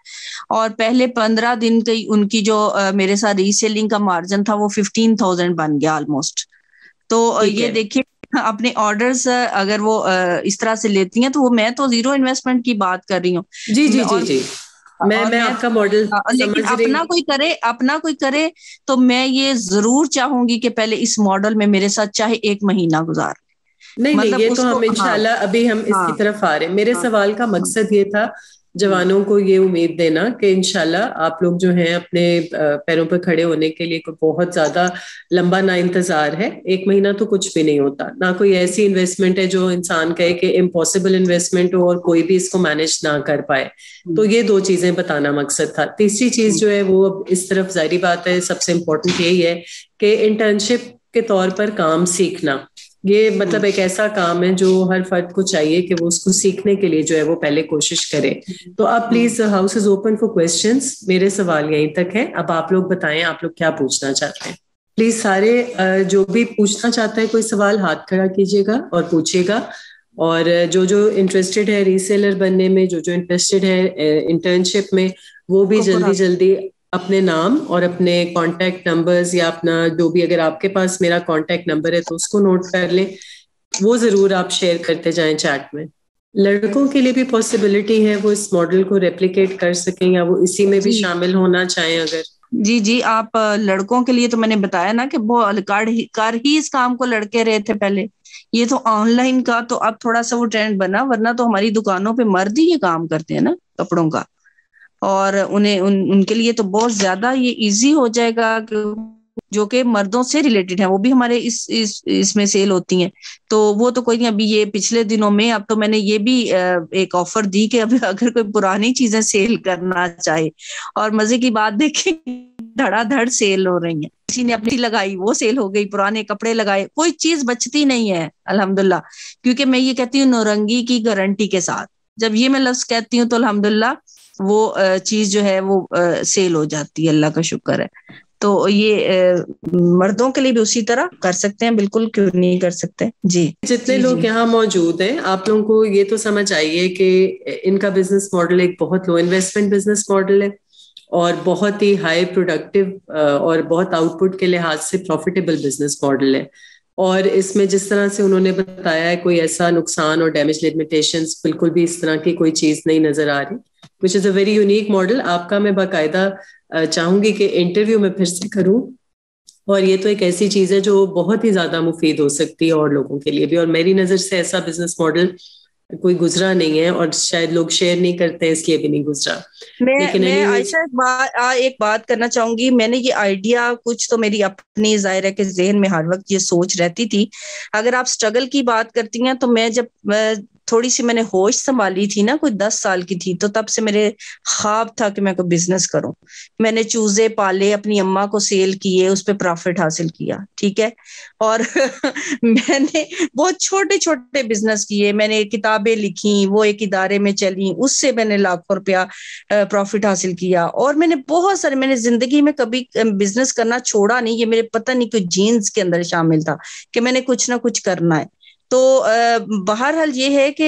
S2: اور پہلے 15 دن کی ان کی جو میرے ساتھ ری سیلنگ کا مارجن تھا وہ 15,000 بن گیا آلموسٹ. تو یہ دیکھیے اپنے آرڈرز اگر وہ اس طرح سے لیتی ہیں تو وہ, میں تو زیرو انویسٹمنٹ کی بات کر رہی ہوں.
S1: جی جی جی جی, میں آپ کا ماڈل
S2: لیکن اپنا کوئی کرے تو میں یہ ضرور چاہوں گی کہ پہلے اس ماڈل میں میرے ساتھ چاہے 1 مہینہ گزار.
S1: نہیں, یہ تو ہم انشاءاللہ ابھی ہم اس کی طرف آ رہے ہیں. میرے سوال کا مقصد یہ تھا جوانوں کو یہ امید دینا کہ انشاءاللہ آپ لوگ جو ہیں اپنے پیروں پر کھڑے ہونے کے لیے کوئی بہت زیادہ لمبا نہ انتظار ہے. 1 مہینہ تو کچھ بھی نہیں ہوتا, نہ کوئی ایسی انویسٹمنٹ ہے جو انسان کہے کہ امپاسبل انویسٹمنٹ ہو اور کوئی بھی اس کو مینج نہ کر پائے. تو یہ 2 چیزیں بتانا مقصد تھا. تیسری چیز جو ہے وہ اس طرف ظاہری بات ہے سب سے امپورٹنٹ یہی ہے کہ انٹرنشپ کے طور پر کام سیکھنا, یہ مطلب ایک ایسا کام ہے جو ہر فرد کو چاہیے کہ وہ اس کو سیکھنے کے لیے جو ہے وہ پہلے کوشش کرے. تو آپ please, house is open for questions. میرے سوال یہیں تک ہے, اب آپ لوگ بتائیں آپ لوگ کیا پوچھنا چاہتے ہیں. پلیز سارے جو بھی پوچھنا چاہتا ہے کوئی سوال ہاتھ کھڑا کیجیے گا اور پوچھیے گا. اور جو انٹرسٹڈ ہے ری سیلر بننے میں, جو انٹرسٹڈ ہے انٹرنشپ میں, وہ بھی جلدی اپنے نام اور اپنے کانٹیکٹ نمبرز یا اپنا جو بھی, اگر آپ کے پاس میرا کانٹیکٹ نمبر ہے تو اس کو نوٹ کر لیں, وہ ضرور آپ شیئر کرتے جائیں چیٹ میں. لڑکوں کے لیے بھی پاسبلٹی ہے وہ اس ماڈل کو ریپلیکیٹ کر سکیں یا وہ اسی میں بھی شامل ہونا چاہیں اگر.
S2: جی, آپ لڑکوں کے لیے تو میں نے بتایا نا کہ وہ کر ہی اس کام کو لڑکے رہے تھے پہلے. یہ تو آن لائن کا تو اب تھوڑا سا وہ ٹرینڈ بنا, ورنہ تو ہماری دکانوں پہ مرد ہی یہ کام کرتے ہیں نا کپڑوں کا, اور انہیں ان کے لیے تو بہت زیادہ یہ ایزی ہو جائے گا کہ جو کہ مردوں سے ریلیٹڈ ہیں وہ بھی ہمارے اس میں سیل ہوتی ہیں. تو وہ تو کوئی نہیں, ابھی یہ پچھلے دنوں میں اب تو میں نے یہ بھی ایک آفر دی کہ اب اگر کوئی پرانی چیزیں سیل کرنا چاہے, اور مزے کی بات دیکھیں دھڑا دھڑ سیل ہو رہی ہیں. کسی نے اپنی لگائی وہ سیل ہو گئی, پرانے کپڑے لگائے, کوئی چیز بچتی نہیں ہے الحمدللہ. کیونکہ میں یہ کہتی ہوں نورنگی کی گارنٹی کے ساتھ, جب یہ میں لفظ کہتی ہوں تو الحمدللہ وہ چیز جو ہے وہ سیل ہو جاتی ہے, اللہ کا شکر ہے. تو یہ مردوں کے لیے بھی اسی طرح کر سکتے ہیں, بالکل کیوں نہیں کر سکتے. جی,
S1: جتنے لوگ یہاں موجود ہیں آپ لوگوں کو یہ تو سمجھ آئیے کہ ان کا بزنس ماڈل ایک بہت لو انویسٹمنٹ بزنس ماڈل ہے اور بہت ہی ہائی پروڈکٹیو اور بہت آؤٹ پٹ کے لحاظ سے پروفیٹیبل بزنس ماڈل ہے. اور اس میں جس طرح سے انہوں نے بتایا ہے کوئی ایسا نقصان اور ڈیمیج لمیٹیشنز بالکل بھی اس طرح کی کوئی چیز نہیں نظر آ رہی, وچ از اے ویری یونیک ماڈل. آپ کا میں باقاعدہ چاہوں گی کہ انٹرویو میں پھر سے کروں, اور یہ تو ایک ایسی چیز ہے جو بہت ہی زیادہ مفید ہو سکتی ہے اور لوگوں کے لیے بھی, اور میری نظر سے ایسا بزنس ماڈل کوئی گزرا نہیں ہے, اور شاید لوگ شیئر نہیں کرتے ہیں اس لیے بھی نہیں گزرا. لیکن
S2: میں عائشہ ایک بات کرنا چاہوں گی. میں نے یہ آئیڈیا کچھ تو میری اپنی ظاہر ہے کہ ذہن میں ہر وقت یہ سوچ رہتی تھی. اگر آپ سٹرگل کی بات کرتی ہیں تو میں جب تھوڑی سی میں نے ہوش سنبھالی تھی نا, کوئی 10 سال کی تھی, تو تب سے میرے خواب تھا کہ میں کوئی بزنس کروں. میں نے چوزے پالے, اپنی اماں کو سیل کیے, اس پہ پروفٹ حاصل کیا, ٹھیک ہے, اور میں نے بہت چھوٹے چھوٹے بزنس کیے. میں نے کتابیں لکھی, وہ ایک ادارے میں چلی, اس سے میں نے لاکھوں روپیہ پروفٹ حاصل کیا. اور میں نے بہت سارے, میں نے زندگی میں کبھی بزنس کرنا چھوڑا نہیں. یہ میرے پتہ نہیں کوئی جینز کے اندر شامل تھا کہ میں نے کچھ نہ کچھ کرنا ہے. تو بہرحال یہ ہے کہ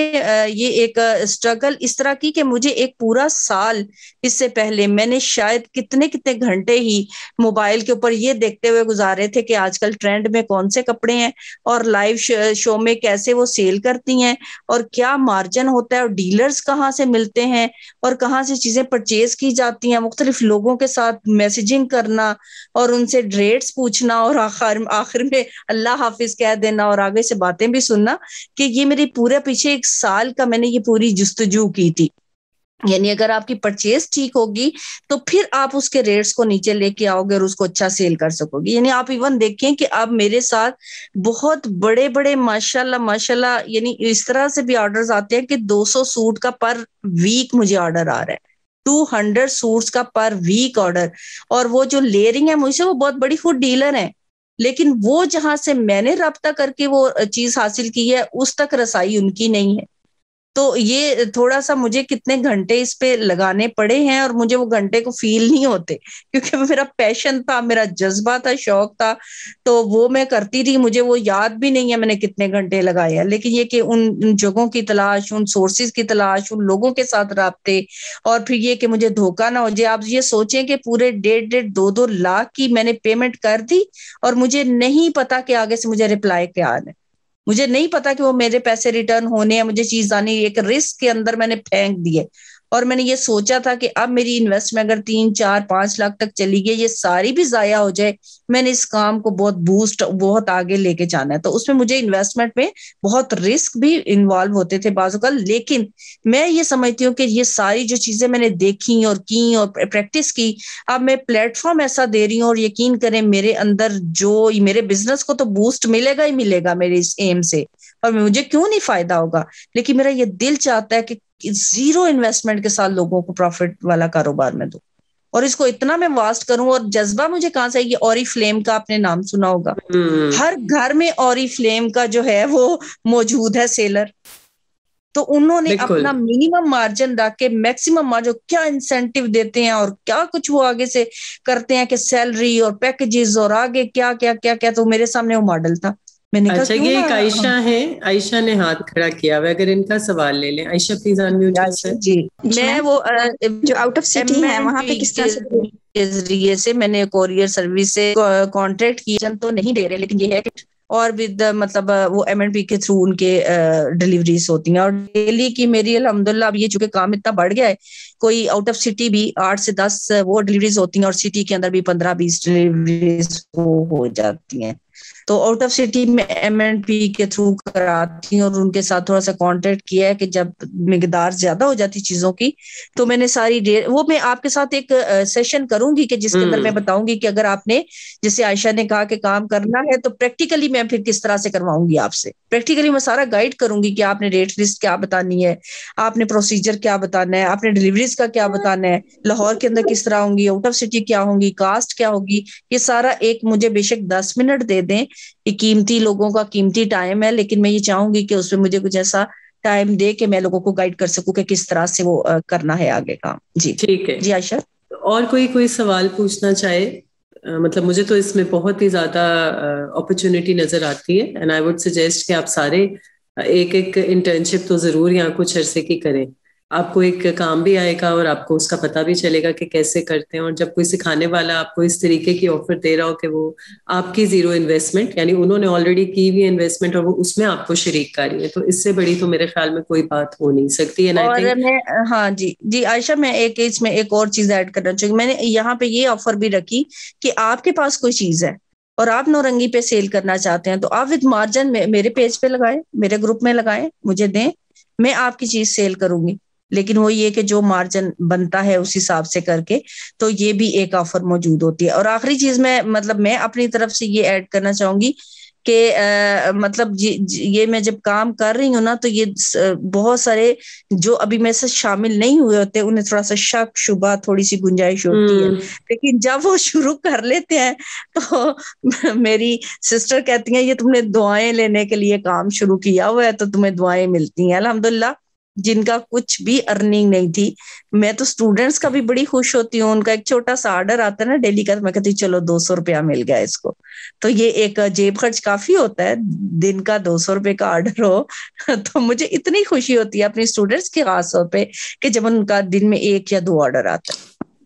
S2: یہ ایک اسٹرگل اس طرح کی کہ مجھے ایک پورا سال اس سے پہلے میں نے شاید کتنے گھنٹے ہی موبائل کے اوپر یہ دیکھتے ہوئے گزارے تھے کہ آج کل ٹرینڈ میں کون سے کپڑے ہیں, اور لائیو شو میں کیسے وہ سیل کرتی ہیں, اور کیا مارجن ہوتا ہے, اور ڈیلرز کہاں سے ملتے ہیں, اور کہاں سے چیزیں پرچیز کی جاتی ہیں. مختلف لوگوں کے ساتھ میسیجنگ کرنا اور ان سے ریٹس پوچھنا, اور آخر میں اللہ حافظ کہہ دینا, اور آگے سے باتیں بھی سننا. کہ یہ میری پورے پیچھے ایک سال کا میں نے یہ پوری جستجو کی تھی. یعنی اگر آپ کی پرچیز ٹھیک ہوگی تو پھر آپ اس کے ریٹس کو نیچے لے کے آؤ گے اور اس کو اچھا سیل کر سکو گی. یعنی آپ ایون دیکھیں کہ اب میرے ساتھ بہت بڑے ماشاءاللہ یعنی اس طرح سے بھی آرڈرز آتے ہیں کہ 200 سوٹ کا پر ویک مجھے آرڈر آ رہا ہے, 200 سوٹس کا پر ویک آرڈر. اور وہ جو لے رہی ہیں مجھ سے وہ بہت بڑی فوڈ ڈیلر ہیں, لیکن وہ جہاں سے میں نے رابطہ کر کے وہ چیز حاصل کی ہے اس تک رسائی ان کی نہیں ہے. تو یہ تھوڑا سا مجھے کتنے گھنٹے اس پہ لگانے پڑے ہیں, اور مجھے وہ گھنٹے کو فیل نہیں ہوتے, کیونکہ وہ میرا پیشن تھا, میرا جذبہ تھا, شوق تھا, تو وہ میں کرتی تھی. مجھے وہ یاد بھی نہیں ہے میں نے کتنے گھنٹے لگائے ہیں. لیکن یہ کہ ان جگہوں کی تلاش, ان سورسز کی تلاش, ان لوگوں کے ساتھ رابطے, اور پھر یہ کہ مجھے دھوکہ نہ ہو جائے. آپ یہ سوچیں کہ پورے 1.5 لاکھ کی میں نے پیمنٹ کر دی, اور مجھے نہیں پتا کہ آگے سے مجھے رپلائی کیا آنا ہے, مجھے نہیں پتا کہ وہ میرے پیسے ریٹرن ہونے ہیں, مجھے چیز آنی. ایک رسک کے اندر میں نے پھینک دیے, اور میں نے یہ سوچا تھا کہ اب میری انویسٹمنٹ اگر 3, 4, 5 لاکھ تک چلی گئی, یہ ساری بھی ضائع ہو جائے, میں نے اس کام کو بہت آگے لے کے جانا ہے. تو اس میں مجھے انویسٹمنٹ میں بہت رسک بھی انوالو ہوتے تھے بعض اوقات. لیکن میں یہ سمجھتی ہوں کہ یہ ساری جو چیزیں میں نے دیکھی اور کی اور پریکٹس کی, اب میں پلیٹ فارم ایسا دے رہی ہوں, اور یقین کریں میرے اندر جو میرے بزنس کو تو بوسٹ ملے گا ہی ملے گا میرے اس ایم سے, اور مجھے کیوں نہیں فائدہ ہوگا. لیکن میرا یہ دل چاہتا ہے کہ 0 انویسٹمنٹ کے ساتھ لوگوں کو پروفٹ والا کاروبار میں دوں, اور اس کو اتنا میں واسٹ کروں. اور جذبہ مجھے کہاں سے, یہ اوری فلیم کا آپ نے نام سنا ہوگا, ہر گھر میں اوری فلیم کا جو ہے وہ موجود ہے سیلر. تو انہوں نے اپنا منیمم مارجن رکھ کے میکسیمم مارجن, کیا انسینٹیو دیتے ہیں اور کیا کچھ وہ آگے سے کرتے ہیں کہ سیلری اور پیکجز اور آگے کیا کیا کیا کیا. تو میرے سامنے وہ ماڈل تھا. میں نے کہا
S1: اچھا, یہ ایک عائشہ ہے, عائشہ نے ہاتھ کھڑا کیا ہوا, اگر ان کا سوال لے لیں. عائشہ پلیز انمیوٹ یور سیلف.
S2: جی, میں وہ
S3: جو آؤٹ آف سٹی ہیں وہاں پہ کس طرح سے
S2: کے ذریعے سے میں نے کوریئر سروس سے کانٹریکٹ کیا, تو نہیں دے رہے, لیکن یہ ہے کہ اور ود مطلب وہ M&P کے تھرو ان کے ڈیلیوریز ہوتی ہیں. اور ڈیلی کی میری الحمدللہ اب یہ چونکہ کام اتنا بڑھ گیا ہے, کوئی آؤٹ آف سٹی بھی 8 سے 10 وہ ڈیلیوریز ہوتی ہیں, اور سٹی کے اندر بھی 15-20 ڈیلیوریز ہو جاتی ہیں. تو آؤٹ آف سٹی میں M&P کے تھرو کراتی ہوں, اور ان کے ساتھ تھوڑا سا کانٹیکٹ کیا ہے کہ جب مقدار زیادہ ہو جاتی چیزوں کی تو میں نے ساری وہ میں آپ کے ساتھ ایک سیشن کروں گی کہ جس کے اندر میں بتاؤں گی کہ اگر آپ نے جیسے عائشہ نے کہا کہ کام کرنا ہے تو پریکٹیکلی میں پھر کس طرح سے کرواؤں گی آپ سے. پریکٹیکلی میں سارا گائیڈ کروں گی کہ آپ نے ریٹ لسٹ کیا بتانی ہے, آپ نے پروسیجر کیا بتانا ہے, آپ نے ڈیلیوریز کا کیا بتانا ہے, لاہور کے اندر کس طرح ہوں گی, آؤٹ آف سٹی کیا ہوں گی, کاسٹ کیا ہوگی. یہ سارا ایک مجھے بے شک 10 منٹ دے دیں, یہ قیمتی لوگوں کا قیمتی ٹائم ہے, لیکن میں یہ چاہوں گی کہ اس میں مجھے کچھ ایسا ٹائم دے کہ میں لوگوں کو گائیڈ کر سکوں کہ کس طرح سے وہ کرنا ہے آگے کام. جی
S1: ٹھیک ہے.
S2: جی عائشہ,
S1: اور کوئی سوال پوچھنا چاہے؟ مطلب مجھے تو اس میں بہت ہی زیادہ اپرچونٹی نظر آتی ہے, اینڈ آئی وڈ سجیسٹ کہ آپ سارے ایک انٹرنشپ تو ضرور یہاں کچھ عرصے کی کریں. آپ کو ایک کام بھی آئے گا اور آپ کو اس کا پتہ بھی چلے گا کہ کیسے کرتے ہیں. اور جب کوئی سکھانے والا آپ کو اس طریقے کی آفر دے رہا ہو کہ وہ آپ کی زیرو انویسٹمنٹ, یعنی انہوں نے آلریڈی کی ہوئی انویسٹمنٹ اور وہ اس میں آپ کو شریک کاری ہے, تو اس سے بڑی تو میرے خیال میں کوئی بات ہو نہیں سکتی.
S2: اور میں ہاں جی عائشہ, میں اس میں ایک اور چیز ایڈ کرنا چاہوں گی. میں نے یہاں پہ یہ آفر بھی رکھی کہ آپ کے پاس کوئی چیز ہے اور آپ نورنگی پہ سیل کرنا چاہتے ہیں تو آپ وتھ مارجن میرے پیج پہ لگائیں, میرے گروپ میں لگائیں, مجھے دیں, میں آپ کی چیز سیل کروں گی, لیکن وہ یہ کہ جو مارجن بنتا ہے اس حساب سے کر کے. تو یہ بھی ایک آفر موجود ہوتی ہے. اور آخری چیز میں اپنی طرف سے یہ ایڈ کرنا چاہوں گی کہ مطلب یہ میں جب کام کر رہی ہوں نا, تو یہ بہت سارے جو ابھی میں سے شامل نہیں ہوئے ہوتے انہیں تھوڑا سا شک شبہ تھوڑی سی گنجائش ہوتی ہے, لیکن جب وہ شروع کر لیتے ہیں تو میری سسٹر کہتی ہیں یہ تم نے دعائیں لینے کے لیے کام شروع کیا ہوا ہے تو تمہیں دعائیں ملتی ہیں الحمدللہ. جن کا کچھ بھی ارننگ نہیں تھی, میں تو اسٹوڈینٹس کا بھی بڑی خوش ہوتی ہوں. ان کا ایک چھوٹا سا آرڈر آتا ہے نا ڈیلی کا, میں کہتی ہوں چلو 200 روپیہ مل گیا اس کو. تو یہ ایک جیب خرچ کافی ہوتا ہے, دن کا 200 روپے کا آرڈر ہو تو مجھے اتنی خوشی ہوتی ہے اپنی اسٹوڈینٹس کے خاص طور پہ کہ جب ان کا دن میں 1 یا 2 آرڈر آتا ہے.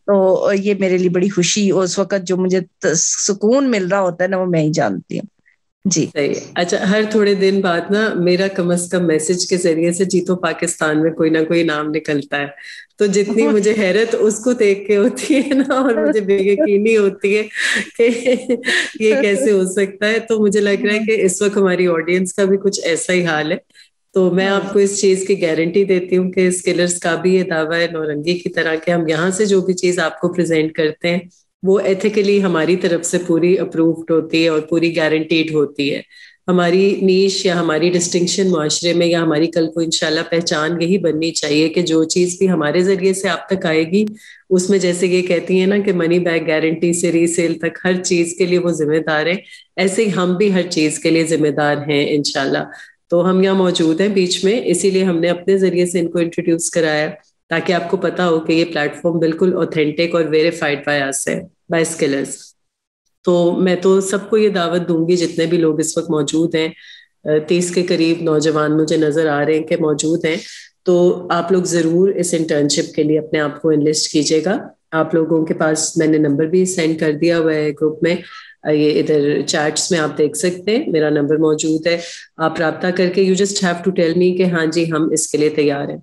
S2: تو یہ میرے لیے بڑی خوشی, اس وقت جو مجھے سکون مل رہا ہوتا ہے نا وہ میں ہی جانتی ہوں. جی
S1: صحیح. اچھا, ہر تھوڑے دن بعد نا میرا کم از کم میسج کے ذریعے سے جیتو پاکستان میں کوئی نہ کوئی نام نکلتا ہے, تو جتنی مجھے حیرت اس کو دیکھ کے ہوتی ہے نا, اور مجھے بے یقینی ہوتی ہے کہ یہ کیسے ہو سکتا ہے. تو مجھے لگ رہا ہے کہ اس وقت ہماری آڈینس کا بھی کچھ ایسا ہی حال ہے. تو میں آپ کو اس چیز کی گارنٹی دیتی ہوں کہ اسکلرز کا بھی یہ دعویٰ ہے نورنگی کی طرح کہ ہم یہاں سے جو بھی چیز آپ کو پریزنٹ کرتے ہیں وہ ایتھیکلی ہماری طرف سے پوری اپرووڈ ہوتی ہے اور پوری گارنٹیڈ ہوتی ہے. ہماری نیش یا ہماری ڈسٹنکشن معاشرے میں یا ہماری کل کو انشاءاللہ پہچان یہی بننی چاہیے کہ جو چیز بھی ہمارے ذریعے سے آپ تک آئے گی اس میں, جیسے یہ کہتی ہیں نا کہ منی بیک گارنٹی سے ری سیل تک ہر چیز کے لیے وہ ذمہ دار ہے, ایسے ہی ہم بھی ہر چیز کے لیے ذمہ دار ہیں انشاءاللہ. تو ہم یہاں موجود ہیں بیچ میں, اسی لیے ہم نے اپنے ذریعے سے ان کو انٹروڈیوس کرایا تاکہ آپ کو پتا ہو کہ یہ پلیٹ فارم بالکل اوتھینٹک اور ویریفائڈ بائی اس ہے, بائی اسکلرز. تو میں تو سب کو یہ دعوت دوں گی جتنے بھی لوگ اس وقت موجود ہیں, 30 کے قریب نوجوان مجھے نظر آ رہے ہیں کہ موجود ہیں, تو آپ لوگ ضرور اس انٹرنشپ کے لیے اپنے آپ کو انلسٹ کیجیے گا. آپ لوگوں کے پاس میں نے نمبر بھی سینڈ کر دیا ہوا ہے گروپ میں, یہ ادھر چیٹس میں آپ دیکھ سکتے ہیں, میرا نمبر موجود ہے. آپ رابطہ کر کے you just have to tell me کہ ہاں جی ہم اس کے لیے تیار ہیں.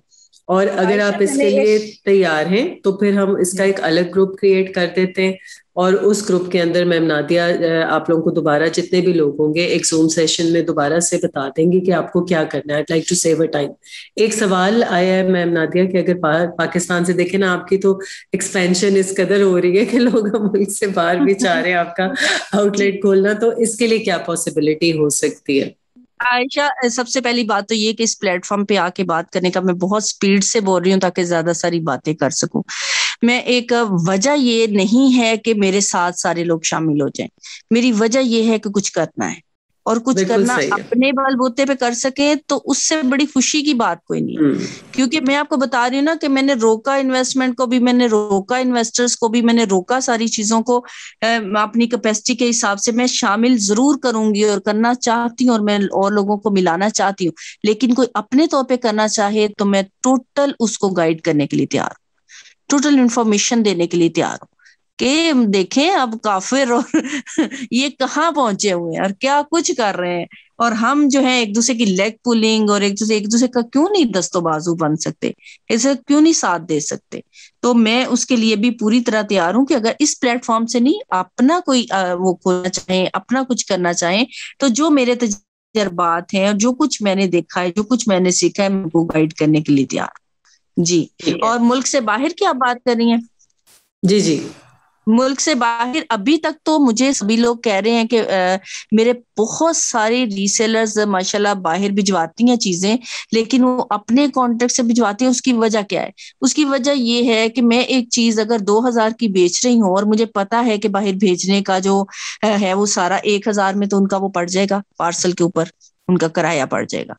S1: اور اگر آپ اس کے لیے تیار ہیں تو پھر ہم اس کا ایک الگ گروپ کریٹ کر دیتے ہیں, اور اس گروپ کے اندر میم نادیہ آپ لوگوں کو دوبارہ جتنے بھی لوگ ہوں گے ایک زوم سیشن میں دوبارہ سے بتا دیں گی کہ آپ کو کیا کرنا ہے. I'd like to save a time. ایک سوال آیا ہے میم نادیہ کہ اگر پاکستان سے دیکھیں نا, آپ کی تو ایکسپینشن اس قدر ہو رہی ہے کہ لوگ ملک سے باہر بھی چاہ رہے ہیں آپ کا آؤٹ لیٹ کھولنا, تو اس کے لیے کیا پاسبلٹی ہو سکتی ہے؟
S2: عائشہ, سب سے پہلی بات تو یہ کہ اس پلیٹ فارم پہ آ کے بات کرنے کا میں بہت سپیڈ سے بول رہی ہوں تاکہ زیادہ ساری باتیں کر سکوں. میں ایک وجہ یہ نہیں ہے کہ میرے ساتھ سارے لوگ شامل ہو جائیں, میری وجہ یہ ہے کہ کچھ کرنا ہے, اور کچھ کرنا اپنے بل بوتے پہ کر سکیں تو اس سے بڑی خوشی کی بات کوئی نہیں ہے. کیونکہ میں آپ کو بتا رہی ہوں نا کہ میں نے روکا انویسٹمنٹ کو بھی, میں نے روکا انویسٹرز کو بھی, میں نے روکا ساری چیزوں کو. اپنی کیپیسٹی کے حساب سے میں شامل ضرور کروں گی اور کرنا چاہتی ہوں, اور میں اور لوگوں کو ملانا چاہتی ہوں, لیکن کوئی اپنے طور پہ کرنا چاہے تو میں ٹوٹل اس کو گائیڈ کرنے کے لیے تیار ہوں, ٹوٹل انفارمیشن دینے کے لیے تیار ہوں کہ دیکھیں اب کافر اور یہ کہاں پہنچے ہوئے ہیں اور کیا کچھ کر رہے ہیں, اور ہم جو ہے ایک دوسرے کی لیگ پولنگ اور ایک دوسرے کا کیوں نہیں دست و بازو بن سکتے, اسے کیوں نہیں ساتھ دے سکتے. تو میں اس کے لیے بھی پوری طرح تیار ہوں کہ اگر اس پلیٹ فارم سے نہیں اپنا کوئی وہ کھولنا چاہیں, اپنا کچھ کرنا چاہیں, تو جو میرے تجربات ہیں اور جو کچھ میں نے دیکھا ہے, جو کچھ میں نے سیکھا ہے, میں کو گائیڈ کرنے کے لیے تیار. جی. اور ملک سے باہر کی آپ بات کر رہی ہیں؟
S1: جی
S2: ملک سے باہر ابھی تک تو مجھے سبھی لوگ کہہ رہے ہیں کہ میرے بہت سارے ریسیلرز ماشاءاللہ باہر بھجواتی ہیں چیزیں, لیکن وہ اپنے کانٹیکٹ سے بھجواتی ہیں. اس کی وجہ کیا ہے؟ اس کی وجہ یہ ہے کہ میں ایک چیز اگر 2000 کی بیچ رہی ہوں اور مجھے پتا ہے کہ باہر بھیجنے کا جو ہے وہ سارا 1000 میں, تو ان کا وہ پڑ جائے گا پارسل کے اوپر, ان کا کرایہ پڑ جائے گا.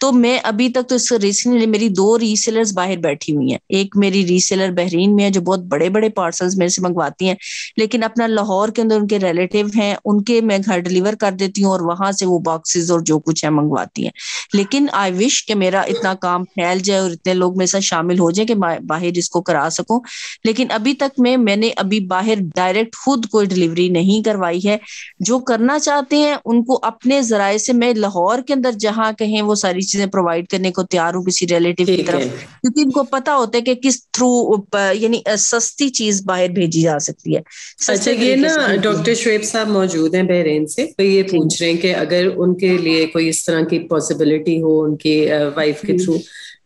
S2: تو میں ابھی تک تو اس کا ریسنٹلی میری 2 ریسیلرز باہر بیٹھی ہوئی ہیں. ایک میری ریسیلر بحرین میں ہے جو بہت بڑے بڑے پارسلز میرے سے منگواتی ہیں, لیکن اپنا لاہور کے اندر ان کے ریلیٹیو ہیں, ان کے میں گھر ڈلیور کر دیتی ہوں اور وہاں سے وہ باکسز اور جو کچھ ہے منگواتی ہیں. لیکن آئی وش کہ میرا اتنا کام پھیل جائے اور اتنے لوگ میرے ساتھ شامل ہو جائیں کہ باہر اس کو کرا سکوں. لیکن ابھی تک میں نے ابھی باہر ڈائریکٹ خود کوئی ڈلیوری نہیں کروائی ہے. جو کرنا چاہتے ہیں ان کو اپنے ذرائع سے میں لاہور کے اندر جہاں کہیں وہ ساری چیزیں پرووائڈ کرنے کو تیار ہوں کسی ریلیٹیو کی طرف, کیونکہ ان کو پتا ہوتا ہے کہ کس تھرو یعنی سستی چیز باہر بھیجی جا سکتی ہے.
S1: اچھا, یہ نا ڈاکٹر شعیب صاحب موجود ہیں بحرین سے, تو یہ پوچھ رہے ہیں کہ اگر ان کے لیے کوئی اس طرح کی پاسبلٹی ہو ان کی وائف کے تھرو,